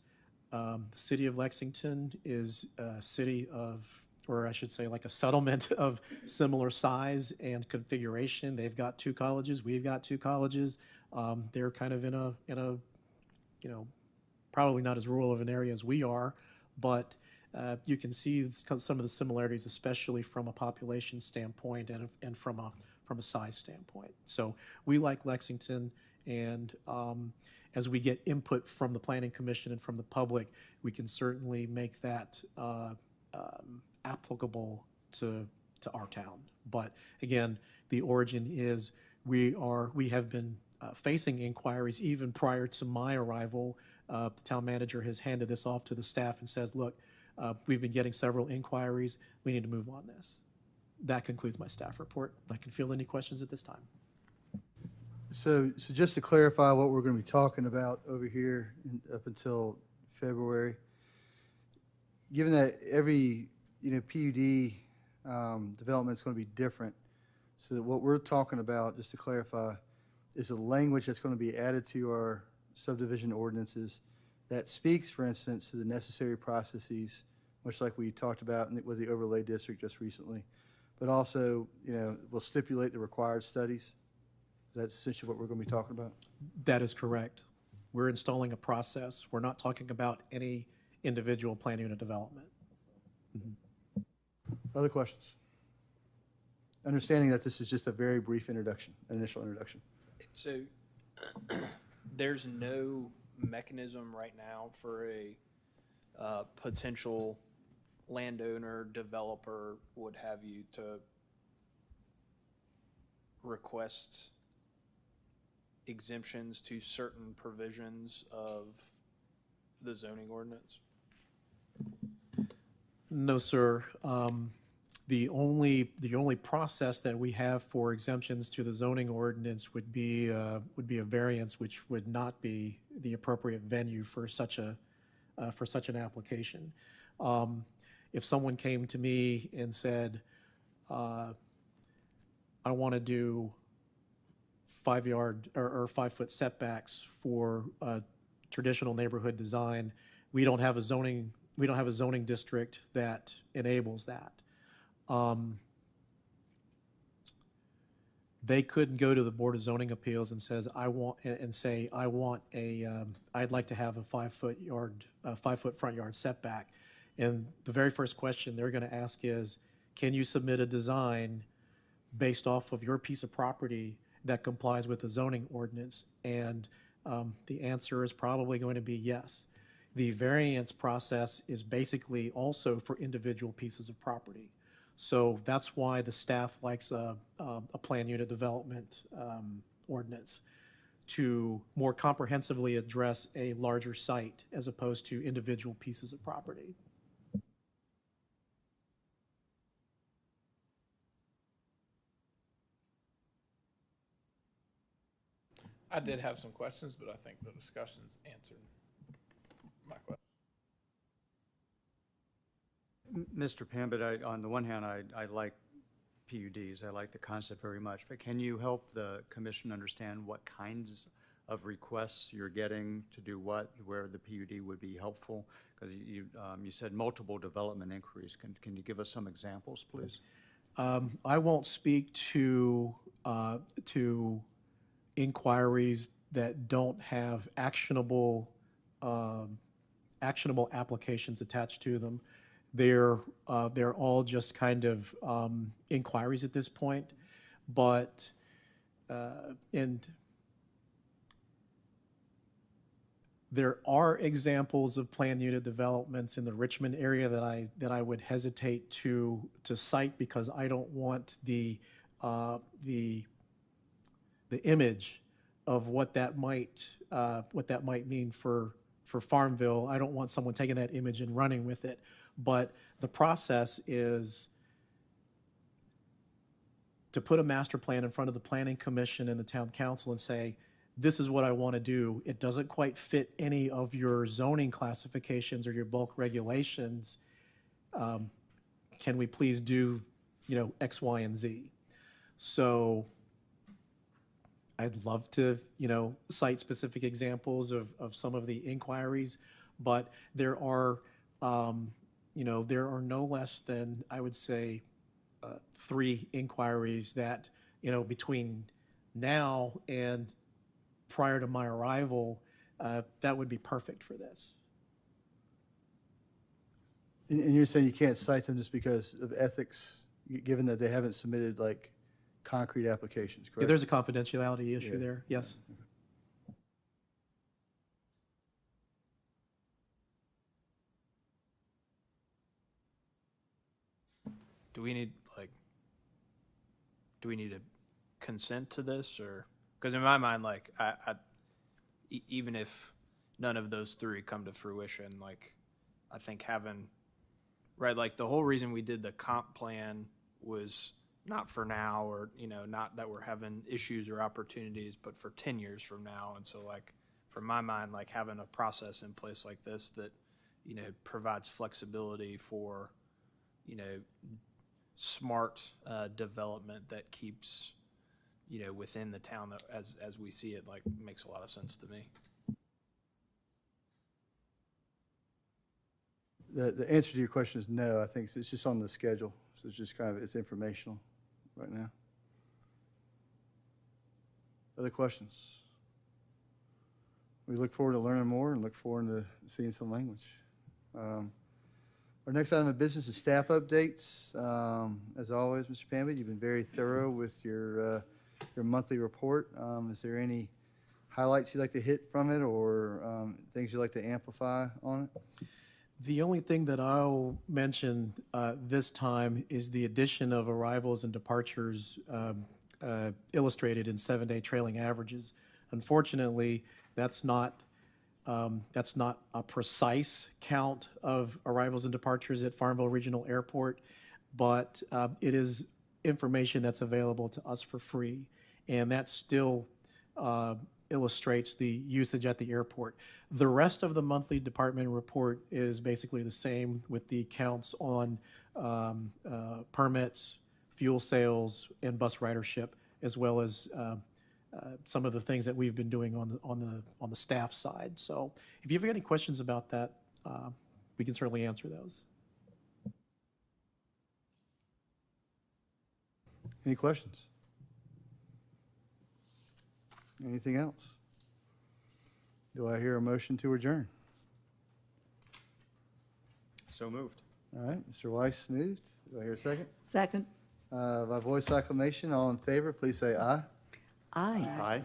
The City of Lexington is a city of, or I should say like a settlement of similar size and configuration. They've got 2 colleges, we've got 2 colleges. They're kind of in a probably not as rural of an area as we are, but you can see some of the similarities, especially from a population standpoint and from a size standpoint. So we like Lexington, and as we get input from the Planning Commission and from the public, we can certainly make that applicable to our town. But again, the origin is We have been facing inquiries even prior to my arrival. The town manager has handed this off to the staff and says, look, we've been getting several inquiries. We need to move on this. That concludes my staff report. I can field any questions at this time. So just to clarify what we're going to be talking about over here up until February, given that every, PUD development is going to be different, so that what we're talking about, just to clarify, is a language that's going to be added to our subdivision ordinances that speaks, for instance, to the necessary processes, much like we talked about with the overlay district just recently, but also, will stipulate the required studies. That's essentially what we're going to be talking about. That is correct. We're installing a process. We're not talking about any individual plan unit development. Other questions? Understanding that this is just a very brief introduction, initial introduction. So there's no mechanism right now for a potential landowner, developer, what have you, to request exemptions to certain provisions of the zoning ordinance? No, sir. The only process that we have for exemptions to the zoning ordinance would be a variance, which would not be the appropriate venue for such an application. If someone came to me and said, I want to do 5-yard or 5-foot setbacks for traditional neighborhood design, we don't have a zoning district that enables that. They couldn't go to the Board of Zoning Appeals and say I'd like to have a 5-foot front yard setback. And the very first question they're going to ask is, can you submit a design based off of your piece of property that complies with the zoning ordinance? And the answer is probably going to be yes. The variance process is basically also for individual pieces of property. So that's why the staff likes a plan unit development ordinance, to more comprehensively address a larger site as opposed to individual pieces of property. I did have some questions, but I think the discussions answered my question. Mr. Pambit, on the one hand, I like PUDs. I like the concept very much. But can you help the commission understand what kinds of requests you're getting to do what, where the PUD would be helpful? Because you said multiple development inquiries. Can you give us some examples, please? I won't speak to inquiries that don't have actionable applications attached to them. They're all just kind of inquiries at this point, but and there are examples of planned unit developments in the Richmond area that I would hesitate to cite, because I don't want the image of what that might mean for Farmville. I don't want someone taking that image and running with it. But the process is to put a master plan in front of the Planning Commission and the Town Council and say, this is what I want to do. It doesn't quite fit any of your zoning classifications or your bulk regulations. Can we please do, X, Y, and Z? So I'd love to, cite specific examples of some of the inquiries, but there are no less than, I would say, 3 inquiries that, between now and prior to my arrival, that would be perfect for this. And you're saying you can't cite them just because of ethics, given that they haven't submitted concrete applications, correct? Yeah, there's a confidentiality issue there, yes. Do we need to consent to this, or, because in my mind, like, even if none of those three come to fruition, like, I think having, right, like, the whole reason we did the comp plan was not for now, or, you know, not that we're having issues or opportunities, but for 10 years from now. And so, like, from my mind, like, having a process in place like this that, you know, provides flexibility for, you know, smart development that keeps, you know, within the town that, as we see it, like, makes a lot of sense to me. The answer to your question is no. I think it's just on the schedule. So it's just kind of, it's informational right now. Other questions? We look forward to learning more and look forward to seeing some language. Our next item of business is staff updates. As always, Mr. Pamby, you've been very thorough with your monthly report. Is there any highlights you'd like to hit from it, or things you'd like to amplify on it? The only thing that I'll mention this time is the addition of arrivals and departures illustrated in 7-day trailing averages. Unfortunately, that's not a precise count of arrivals and departures at Farmville Regional Airport, but it is information that's available to us for free, and that still illustrates the usage at the airport. The rest of the monthly department report is basically the same, with the counts on permits, fuel sales, and bus ridership, as well as some of the things that we've been doing on the staff side. So if you have any questions about that, we can certainly answer those. Any questions? Anything else? Do I hear a motion to adjourn? So moved. All right, Mr. Weiss moved. Do I hear a second? Second? By voice acclamation, all in favor, please say aye. Aye. Aye.